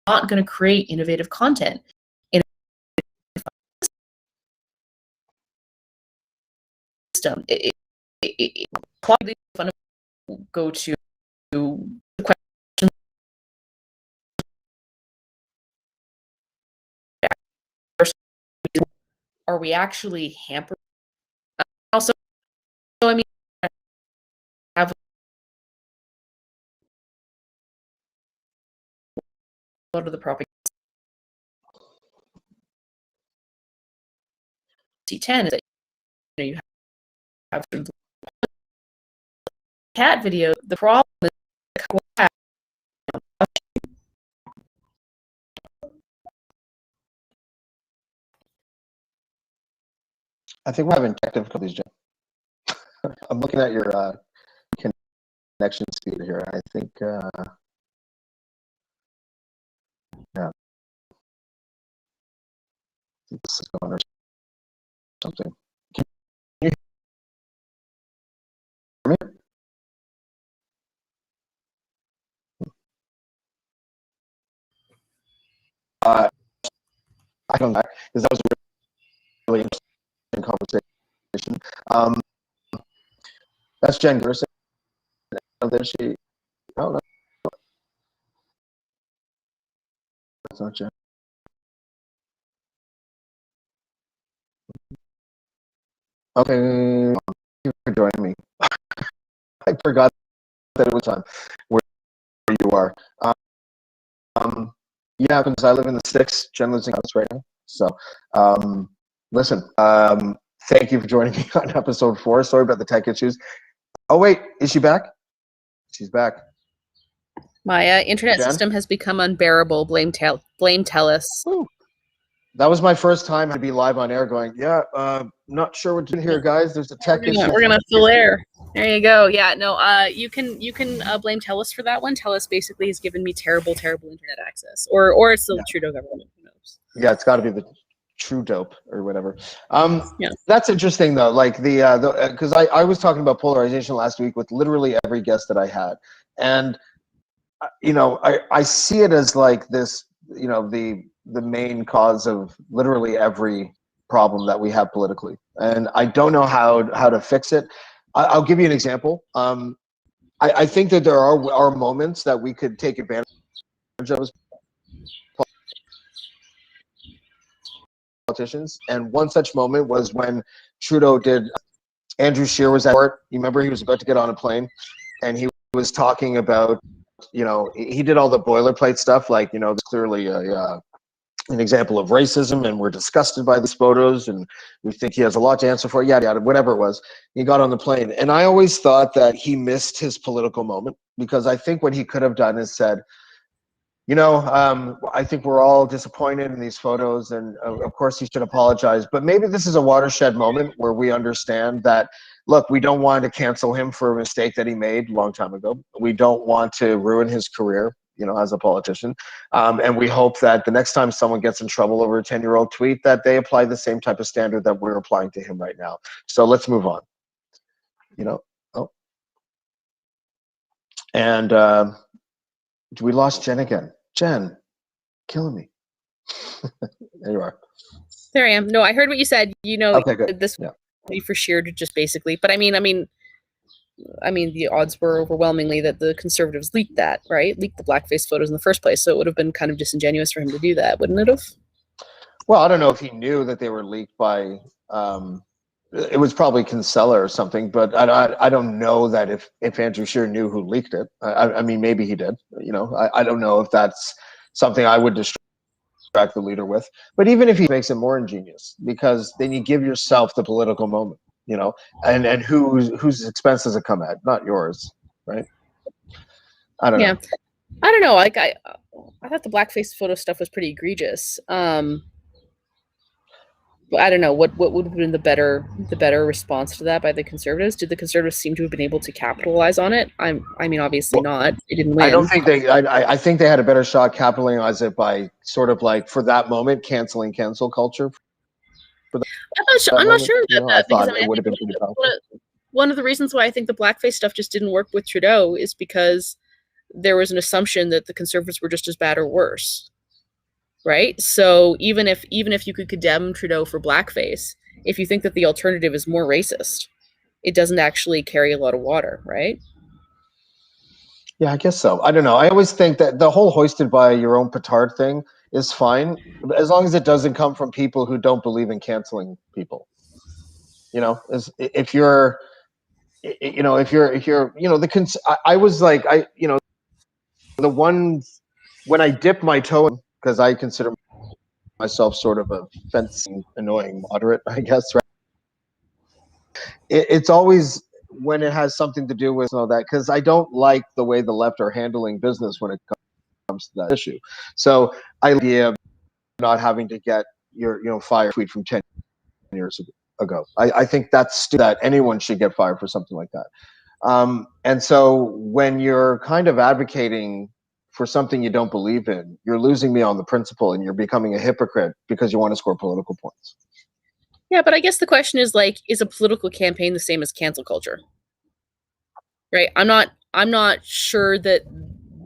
not going to create innovative content in a system. It probably go to the question: are we actually hampered? Also, I mean, have a lot of the propaganda. C10 is that you have the cat video. The problem is I think we're having tech difficulties, Jen. I'm looking at your connection speed here. I think, yeah. I think this is going or something. Can you hear me? I come back because that was a really interesting conversation. That's Jen Gerson. There she. Oh no, that's not Jen. Okay, thank you for joining me. I forgot that it was time where you are. Yeah, because I live in the sticks. Jen lives in the house right now. So, listen, thank you for joining me on episode 4. Sorry about the tech issues. Oh wait, is she back? She's back. My internet system has become unbearable. Blame Telus. Ooh. That was my first time to be live on air going, yeah, not sure what to do here, guys. There's a tech issue. We're gonna fill air. There you go. Yeah, no, you can blame Telus for that one. Telus basically has given me terrible internet access. Or it's the Trudeau government, who knows. Yeah, it's gotta be the true dope or whatever. Yeah. That's interesting though. Like because I was talking about polarization last week with literally every guest that I had, and I see it as like this, the main cause of literally every problem that we have politically, and I don't know how to fix it. I'll give you an example. I think that there are moments that we could take advantage of as politicians, and one such moment was when Trudeau did. Andrew Scheer was at court. You remember he was about to get on a plane, and he was talking about, he did all the boilerplate stuff, like, there's clearly an example of racism, and we're disgusted by these photos, and we think he has a lot to answer for, yada yada, whatever it was. He got on the plane, and I always thought that he missed his political moment, because I think what he could have done is said, I think we're all disappointed in these photos, and of course he should apologize. But maybe this is a watershed moment where we understand that, look, we don't want to cancel him for a mistake that he made a long time ago. We don't want to ruin his career, as a politician. And we hope that the next time someone gets in trouble over a 10-year-old tweet, that they apply the same type of standard that we're applying to him right now. So let's move on. And we lost Jen again. Jen, killing me. There you are. There I am. No, I heard what you said. Okay, good. This would be for Scheer to just basically, but I mean, the odds were overwhelmingly that the Conservatives leaked that, right? Leaked the blackface photos in the first place. So it would have been kind of disingenuous for him to do that, wouldn't it have? Well, I don't know if he knew that they were leaked by. It was probably Kinsella or something, but I don't know that if Andrew Scheer knew who leaked it. I mean, maybe he did. I don't know if that's something I would distract the leader with. But even if he makes it more ingenious, because then you give yourself the political moment, and whose expense does it come at? Not yours, right? I don't know. I don't know. Like I thought the blackface photo stuff was pretty egregious. But I don't know what would have been the better response to that by the Conservatives. Did the Conservatives seem to have been able to capitalize on it? I mean, obviously not. They didn't win. I don't think they. I think they had a better shot capitalizing it by sort of like, for that moment, canceling cancel culture. I'm not sure that I thought it would have been pretty powerful. One of the reasons why I think the blackface stuff just didn't work with Trudeau is because there was an assumption that the Conservatives were just as bad or worse. Right? So even if you could condemn Trudeau for blackface, if you think that the alternative is more racist, it doesn't actually carry a lot of water, right? Yeah, I guess so. I don't know. I always think that the whole hoisted by your own petard thing is fine, as long as it doesn't come from people who don't believe in canceling people. If you're, I was like, the one, when I dip my toe in, because I consider myself sort of a fencing, annoying moderate, I guess, right? It's always when it has something to do with all that, because I don't like the way the left are handling business when it comes to that issue. So I like the idea of not having to get your fire tweet from 10 years ago. I think that's stupid, that anyone should get fired for something like that. And so when you're kind of advocating for something you don't believe in, you're losing me on the principle, and you're becoming a hypocrite because you want to score political points. Yeah, but I guess the question is, like, is a political campaign the same as cancel culture? Right? I'm not sure that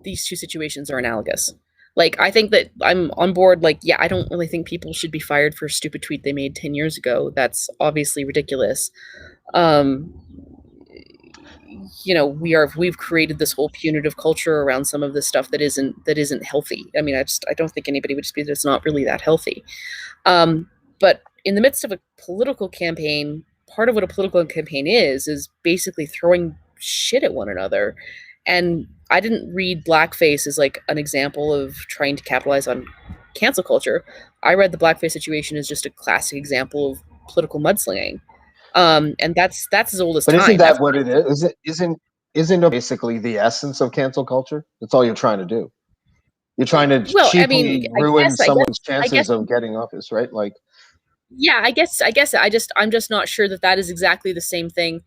these two situations are analogous. Like, I think that I'm on board. Like, yeah, I don't really think people should be fired for a stupid tweet they made 10 years ago. That's obviously ridiculous. We've created this whole punitive culture around some of this stuff that isn't healthy. I mean, I don't think anybody would dispute that it's not really that healthy. But in the midst of a political campaign, part of what a political campaign is basically throwing shit at one another. And I didn't read blackface as like an example of trying to capitalize on cancel culture. I read the blackface situation as just a classic example of political mudslinging. And that's as old as time. But isn't that what it is? Isn't it basically the essence of cancel culture? That's all you're trying to do. You're trying to cheaply ruin someone's chances of getting office, right? Like, yeah, I guess I'm just not sure that is exactly the same thing.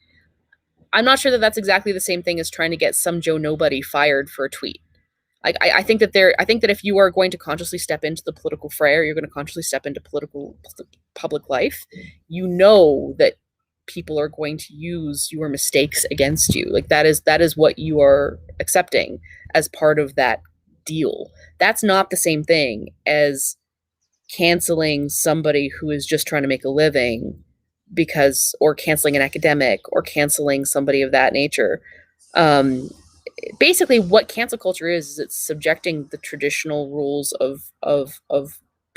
I'm not sure that that's exactly the same thing as trying to get some Joe Nobody fired for a tweet. Like I think that if you are going to consciously step into the political fray, or you're going to consciously step into public life, you know that people are going to use your mistakes against you. Like that is what you are accepting as part of that deal. That's not the same thing as canceling somebody who is just trying to make a living, or canceling an academic, or canceling somebody of that nature. Basically what cancel culture is it's subjecting the traditional rules of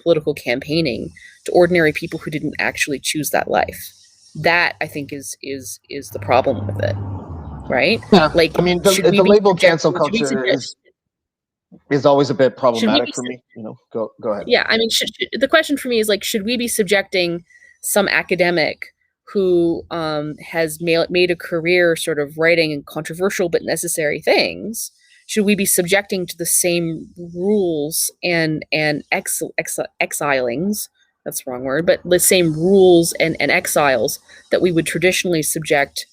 political campaigning to ordinary people who didn't actually choose that life. That I think is the problem with it, right? Yeah, Like, I mean, should we the be label cancel subjecting? culture is always a bit Should we problematic be? for me. Go ahead. Yeah, I mean, the question for me is like, should we be subjecting some academic who has made a career sort of writing controversial but necessary things? Should we be subjecting to the same rules and exilings? That's the wrong word, but the same rules and exiles that we would traditionally subject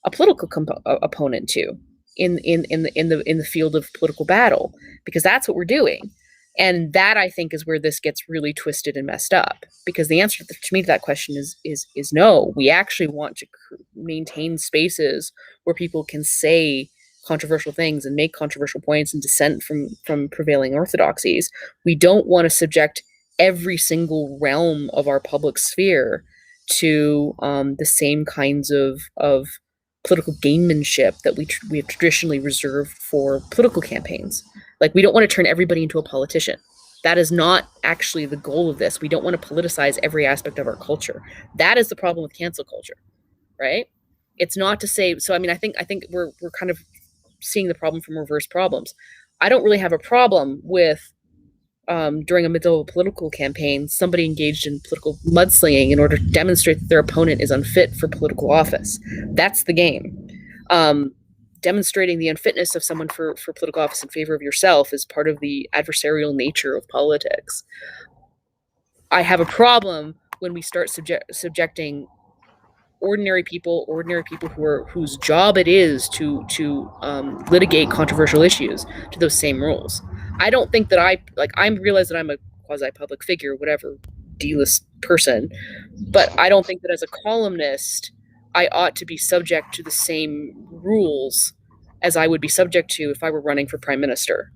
a political opponent to in the field of political battle, because that's what we're doing. And that I think is where this gets really twisted and messed up, because the answer to me to that question is no. We actually want to maintain spaces where people can say controversial things and make controversial points and dissent from prevailing orthodoxies. We don't want to subject every single realm of our public sphere to the same kinds of political gamemanship that we have traditionally reserved for political campaigns. Like, we don't want to turn everybody into a politician. That is not actually the goal of this. We don't want to politicize every aspect of our culture. That is the problem with cancel culture, right? It's not to say, so I mean, I think we're kind of seeing the problem from reverse problems. I don't really have a problem with during a middle of a political campaign, somebody engaged in political mudslinging in order to demonstrate that their opponent is unfit for political office. That's the game. Demonstrating the unfitness of someone for political office in favor of yourself is part of the adversarial nature of politics. I have a problem when we start subjecting ordinary people whose job it is to litigate controversial issues to those same rules. I don't think that I realize that I'm a quasi public figure, whatever, D-list person, but I don't think that as a columnist I ought to be subject to the same rules as I would be subject to if I were running for prime minister.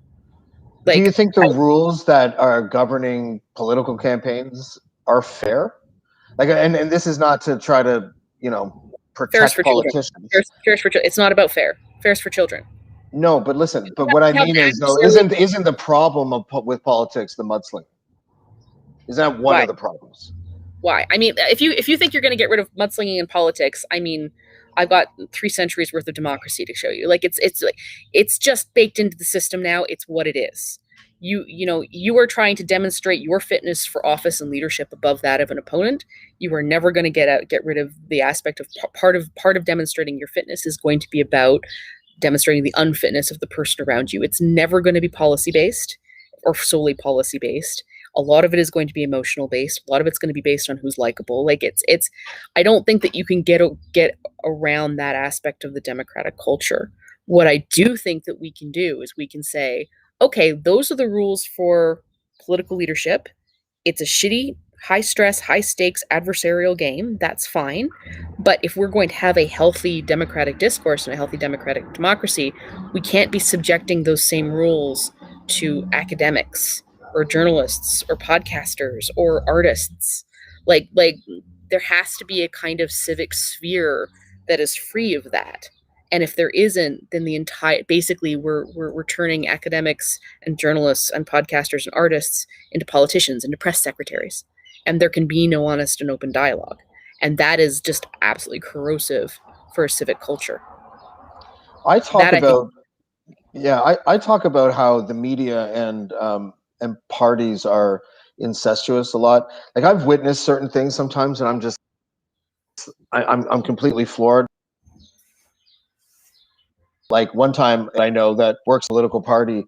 Like, do you think the rules that are governing political campaigns are fair? Like, and this is not to try to, protect politicians. Fair's for children. It's not about fair. Fair's for children. No, but listen. But what I mean is, though, isn't the problem with politics the mudslinging? Is that one of the problems? Why? I mean, if you think you're going to get rid of mudslinging in politics, I mean, I've got 3 centuries worth of democracy to show you. Like, it's just baked into the system now. It's what it is. You are trying to demonstrate your fitness for office and leadership above that of an opponent. You are never going to get rid of the aspect of part of demonstrating your fitness is going to be about demonstrating the unfitness of the person around you. It's never going to be policy based or solely policy based. A lot of it is going to be emotional based. A lot of it's going to be based on who's likable. Like, it's I don't think that you can get around that aspect of the democratic culture. What I do think that we can do is we can say, okay, those are the rules for political leadership. It's a shitty, high stress, high stakes adversarial game. That's fine. But if we're going to have a healthy democratic discourse and a healthy democratic democracy, we can't be subjecting those same rules to academics or journalists or podcasters or artists. Like there has to be a kind of civic sphere that is free of that. And if there isn't, then basically we're turning academics and journalists and podcasters and artists into politicians, into press secretaries. And there can be no honest and open dialogue. And that is just absolutely corrosive for a civic culture. I talk about how the media and parties are incestuous a lot. Like, I've witnessed certain things sometimes, and I'm completely floored. Like, one time I know that works political party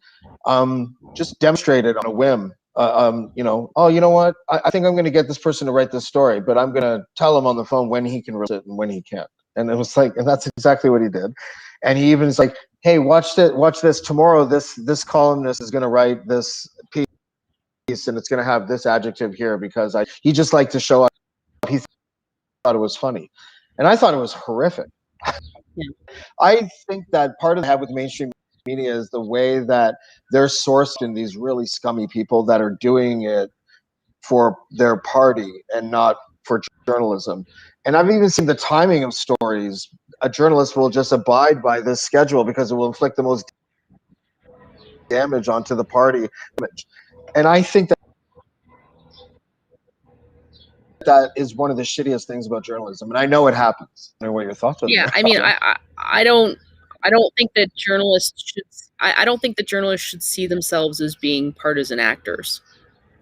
just demonstrated on a whim. Oh, you know what? I think I'm going to get this person to write this story, but I'm going to tell him on the phone when he can write it and when he can't. And it was like, and that's exactly what he did. And he even is like, hey, watch this tomorrow. This columnist is going to write this piece, and it's going to have this adjective here because he just liked to show up. He thought it was funny, and I thought it was horrific. Yeah. I think that part of the have with mainstream media is the way that they're sourced in these really scummy people that are doing it for their party and not for journalism. And I've even seen the timing of stories. A journalist will just abide by this schedule because it will inflict the most damage onto the party. And I think that is one of the shittiest things about journalism. And I know it happens. I don't know what your thoughts are. Yeah, I mean, I don't think that journalists should. I don't think that journalists should see themselves as being partisan actors.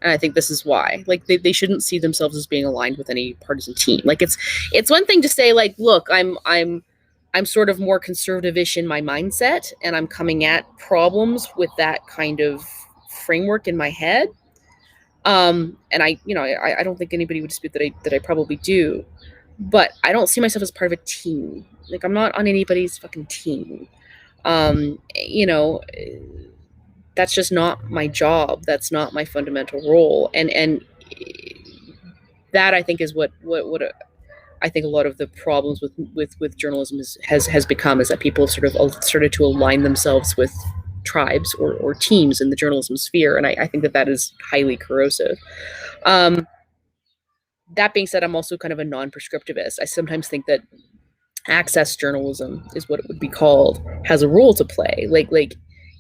And I think this is why, like, they shouldn't see themselves as being aligned with any partisan team. Like, it's one thing to say, like, look, I'm sort of more conservative-ish in my mindset, and I'm coming at problems with that kind of framework in my head. And I don't think anybody would dispute that I probably do, but I don't see myself as part of a team. Like, I'm not on anybody's fucking team. That's just not my job. That's not my fundamental role. And that, I think, is what I think a lot of the problems with journalism has become, is that people sort of started to align themselves with tribes or teams in the journalism sphere. And I think that is highly corrosive. That being said, I'm also kind of a non-prescriptivist. I sometimes think that access journalism is what it would be called, has a role to play. Like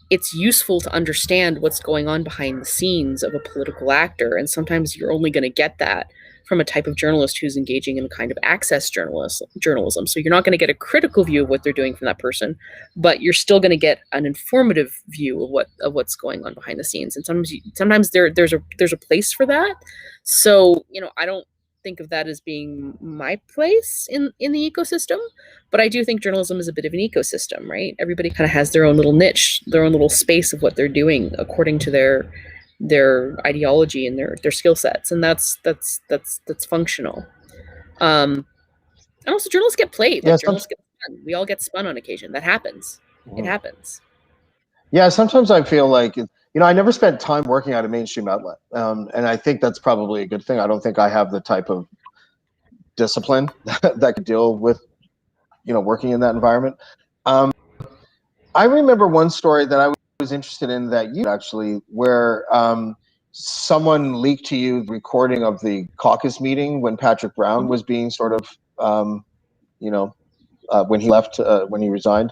it's useful to understand what's going on behind the scenes of a political actor. And sometimes you're only going to get that from a type of journalist who's engaging in kind of access journalism. So you're not going to get a critical view of what they're doing from that person, but you're still going to get an informative view of what's going on behind the scenes. And sometimes there's a place for that. So, I don't think of that as being my place in the ecosystem, but I do think journalism is a bit of an ecosystem, right? Everybody kind of has their own little niche, their own little space of what they're doing according to their ideology and their skill sets, and that's functional. And also, journalists get played. Like, journalists get spun. We all get spun on occasion. That happens. Mm-hmm. It happens. Yeah, sometimes I feel like, I never spent time working at a mainstream outlet, and I think that's probably a good thing. I don't think I have the type of discipline that could deal with, working in that environment. I remember one story that I was interested in that you actually, where someone leaked to you the recording of the caucus meeting when Patrick Brown was being sort of, when he left, when he resigned.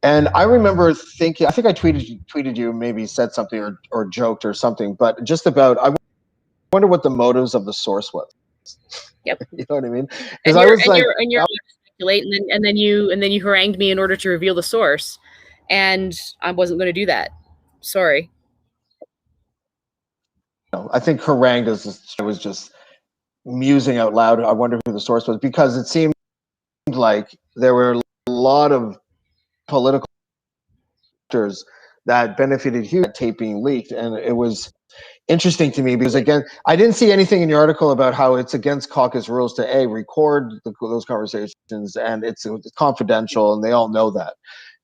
And I remember thinking, I think I tweeted you, maybe said something or joked or something, but just about, I wonder what the motives of the source was. Yep. You know what I mean? Because I was like, you're speculate, and then you harangued me in order to reveal the source, and I wasn't going to do that. Sorry. I think harangued was just musing out loud. I wonder who the source was, because it seemed like there were a lot of political actors that benefited huge tape being leaked, and it was interesting to me because, again, I didn't see anything in your article about how it's against caucus rules to record those conversations, and it's confidential, and they all know that.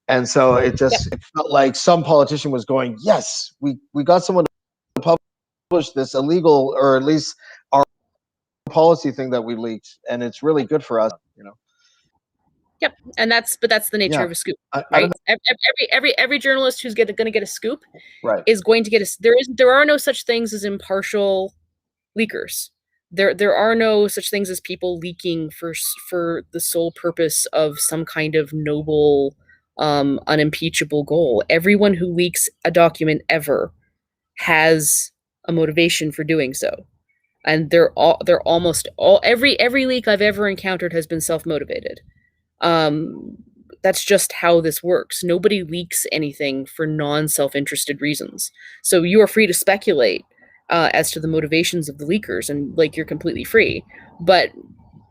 And so it felt like some politician was going, yes, we got someone to publish this illegal, or at least our policy thing that we leaked, and it's really good for us, Yep, and that's the nature of a scoop, right? Every journalist who's going to get a scoop, right, is going to get there are no such things as impartial leakers. There are no such things as people leaking for the sole purpose of some kind of noble, unimpeachable goal. Everyone who leaks a document ever has a motivation for doing so, and they're almost all every leak I've ever encountered has been self-motivated. That's just how this works. Nobody leaks anything for non-self-interested reasons. So you are free to speculate as to the motivations of the leakers, and you're completely free. But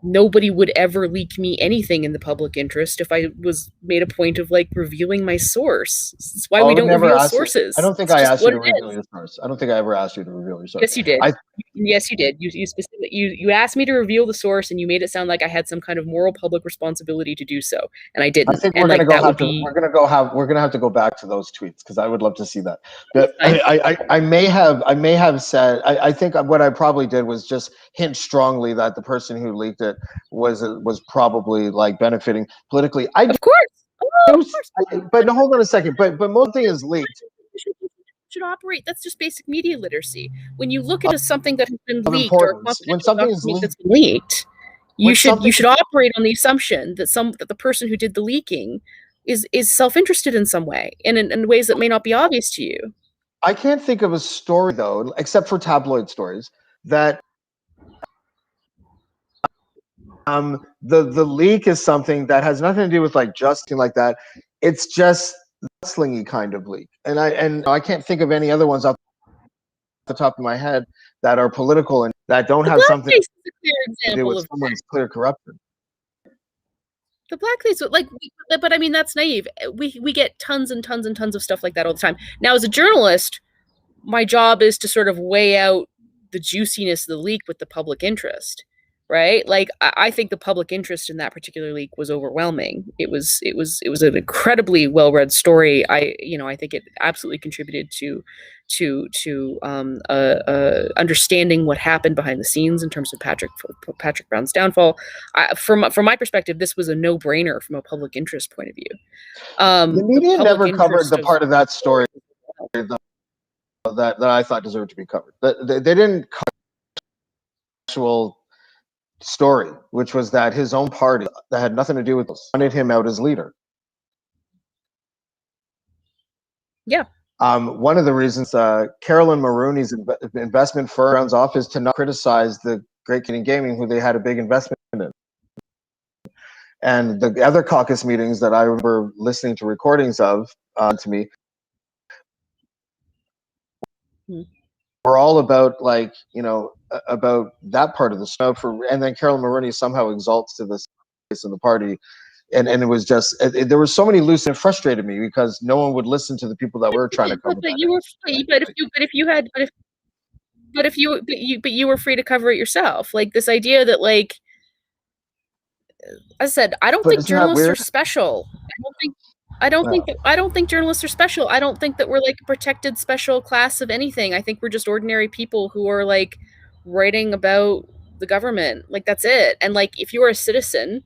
nobody would ever leak me anything in the public interest if I was made a point of revealing my source. That's why we don't reveal sources. I don't think I asked you to reveal your source. I don't think I ever asked you to reveal your source. Yes, you did. Yes, you did. You specifically you asked me to reveal the source, and you made it sound like I had some kind of moral public responsibility to do so, and I I didn't. think And like that would be we're gonna have to go back to those tweets because I would love to see that. that's But fine. I may have said I think what I probably did was just hint strongly that the person who leaked it was probably like benefiting politically. Of course. Oh, of course. But no, hold on a second. But most thing is leaked Should operate. That's just basic media literacy. When you look at something that has been of leaked or a importance. When confidential something is document that's leaked, been leaked, when you something should operate on the assumption that the person who did the leaking is self-interested in some way and in ways that may not be obvious to you. I can't think of a story though, except for tabloid stories, that the leak is something that has nothing to do with like justing like that. It's just slingy kind of leak, and I can't think of any other ones off the top of my head that are political and that don't The have something blackface is a clear to do example with of someone's clear corruption. the blackface, like, but I mean that's naive. We get tons and tons and tons of stuff like that all the time. Now, as a journalist, my job is to sort of weigh out the juiciness of the leak with the public interest, right? Like I think the public interest in that particular leak was overwhelming. It was an incredibly well read story. I think it absolutely contributed to understanding what happened behind the scenes in terms of Patrick Brown's downfall. From my perspective, this was a no brainer from a public interest point of view. The media never covered the part of that story that I thought deserved to be covered. They didn't cover the actual story, which was that his own party that had nothing to do with this wanted him out as leader. Yeah. One of the reasons Carolyn Maroney's investment firm runs off is to not criticize the Great Canadian Gaming, who they had a big investment in. And the other caucus meetings that I remember listening to recordings of to me were all about about that part of the stuff. And then Carolyn Maroney somehow exalts to this place in the party. And it was just there were so many loose, and it frustrated me because no one would listen to the people that were trying to cover But you were free. But if you were free to cover it yourself. Like this idea that, like I said, I don't think journalists are special. I don't think journalists are special. I don't think that we're like a protected special class of anything. I think we're just ordinary people who are like writing about the government. Like that's it. And like if you're a citizen,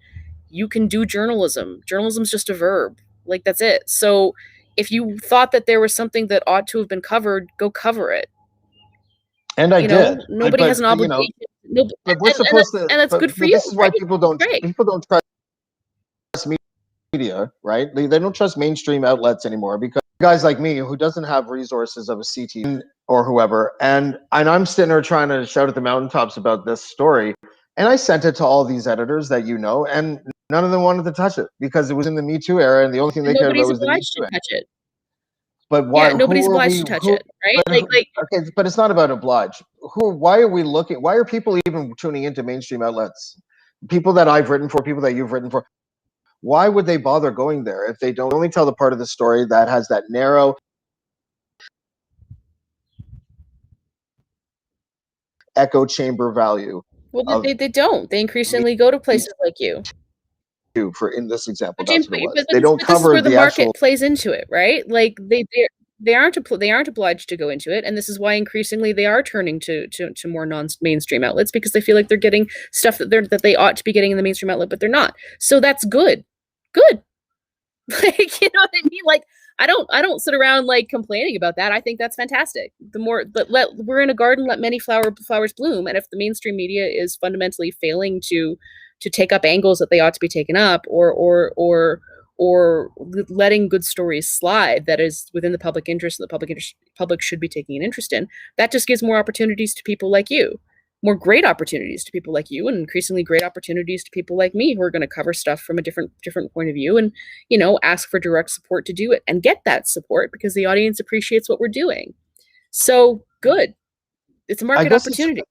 you can do journalism. Journalism's just a verb. Like that's it. So if you thought that there was something that ought to have been covered, go cover it. And I did. Nobody has an obligation. But we're supposed to, and that's good for you. This is why people don't trust media, right? They don't trust mainstream outlets anymore because guys like me who doesn't have resources of a CT or whoever, and I'm sitting there trying to shout at the mountaintops about this story, and I sent it to all these editors that and none of them wanted to touch it because it was in the Me Too era, and the only thing they cared about was the Me Too. Touch it. But why? Yeah, nobody's obliged to touch it, right? Okay, but it's not about oblige. Why are we looking? Why are people even tuning into mainstream outlets? People that I've written for, people that you've written for. Why would they bother going there if they don't only tell the part of the story that has that narrow echo chamber value? Well, they don't. They increasingly go to places like you. For in this example, James, that's what it was. But they don't this cover is where the market actual plays into it, right? Like they aren't obliged to go into it, and this is why increasingly they are turning to more non-mainstream outlets because they feel like they're getting stuff that they ought to be getting in the mainstream outlet, but they're not. So that's good. Like, you know what I mean? Like I don't sit around like complaining about that. I think that's fantastic. We're in a garden, let many flowers bloom, and if the mainstream media is fundamentally failing to take up angles that they ought to be taken up, or letting good stories slide that is within the public interest and the public should be taking an interest in, that just gives more opportunities to people like you, more great opportunities to people like you, and increasingly great opportunities to people like me who are going to cover stuff from a different point of view and ask for direct support to do it and get that support because the audience appreciates what we're doing. So good. It's a market opportunity.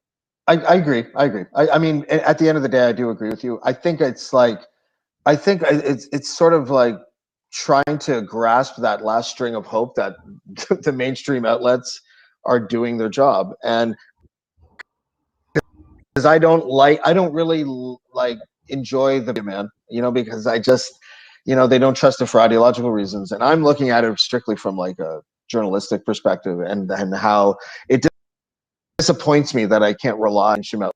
I agree. I mean, at the end of the day, I do agree with you. I think it's sort of like trying to grasp that last string of hope that the mainstream outlets are doing their job. And because I don't really like enjoy the man, you know, because I just, you know, they don't trust it for ideological reasons. And I'm looking at it strictly from like a journalistic perspective, and how it disappoints me that I can't rely on mainstream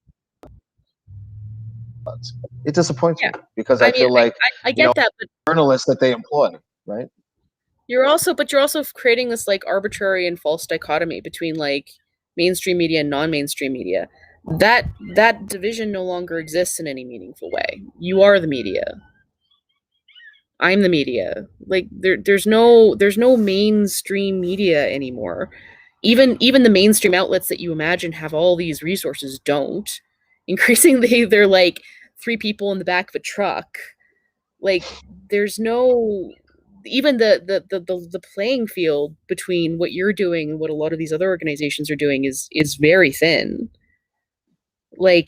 outlets. It disappoints me because I I mean, feel like, I you get know, that, but journalists that they employ, right? you're also creating this like arbitrary and false dichotomy between like mainstream media and non-mainstream media. That division no longer exists in any meaningful way. You are the media. I'm the media. Like there's no mainstream media anymore. Even the mainstream outlets that you imagine have all these resources don't. Increasingly they're like three people in the back of a truck. Like there's no even the playing field between what you're doing and what a lot of these other organizations are doing is very thin. Like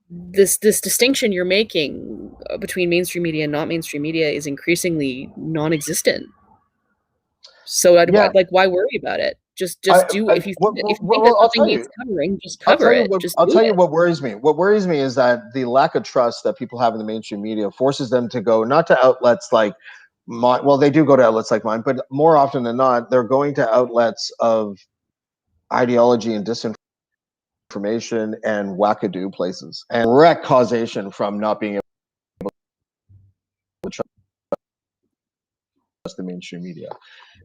this distinction you're making between mainstream media and not mainstream media is increasingly non-existent. So Yeah, like why worry about it? Just do if you think that well, something needs covering, just I'll cover tell you it. what Just I'll do tell you it. what worries me. What worries me is that the lack of trust that people have in the mainstream media forces them to go not to outlets like mine. Well, they do go to outlets like mine, but more often than not, they're going to outlets of ideology and disinformation and wackadoo places and direct causation from not being able to trust the mainstream media.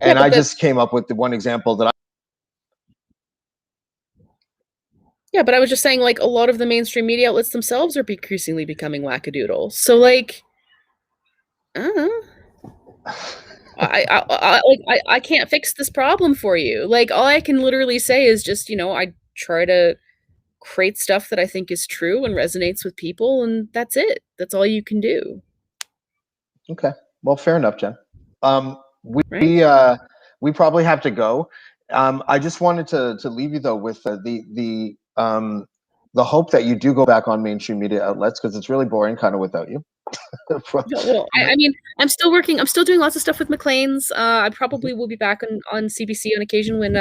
Yeah, And but I just came up with the one example that yeah, but I was just saying, like, a lot of the mainstream media outlets themselves are increasingly becoming wackadoodle. So, like, I don't know. I can't fix this problem for you. Like, all I can literally say is just, I try to create stuff that I think is true and resonates with people, and that's it. That's all you can do, Okay. Well, fair enough, Jen. right? We probably have to go. I just wanted to leave you though with the hope that you do go back on mainstream media outlets, because it's really boring kind of without you. No, well, I mean, I'm still working. I'm still doing lots of stuff with McLean's. I probably will be back on CBC on occasion when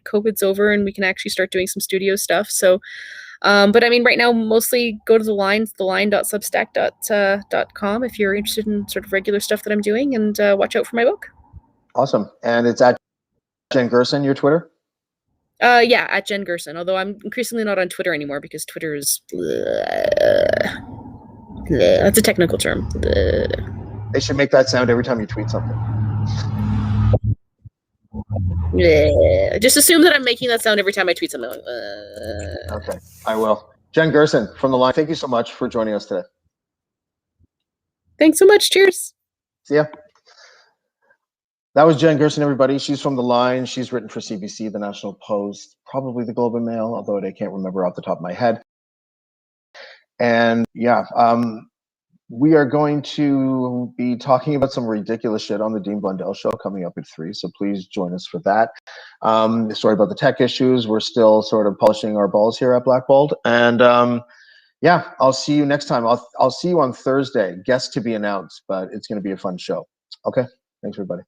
COVID's over and we can actually start doing some studio stuff. So, but I mean, right now, mostly go to the line.substack.com if you're interested in sort of regular stuff that I'm doing, and watch out for my book. Awesome. And it's at Jen Gerson, your Twitter? Yeah, at Jen Gerson. Although I'm increasingly not on Twitter anymore because Twitter is that's a technical term. They should make that sound every time you tweet something. Just assume that I'm making that sound every time I tweet something. Okay, I will. Jen Gerson from the line. Thank you so much for joining us today. Thanks so much. Cheers. See ya. That was Jen Gerson, everybody. She's from the line. She's written for CBC, the National Post, probably the Globe and Mail, although I can't remember off the top of my head. And yeah, we are going to be talking about some ridiculous shit on the Dean Blundell show coming up at 3. So please join us for that. The story about the tech issues. We're still sort of polishing our balls here at Blackballed. And yeah, I'll see you next time. I'll see you on Thursday. Guest to be announced, but it's going to be a fun show. Okay. Thanks, everybody.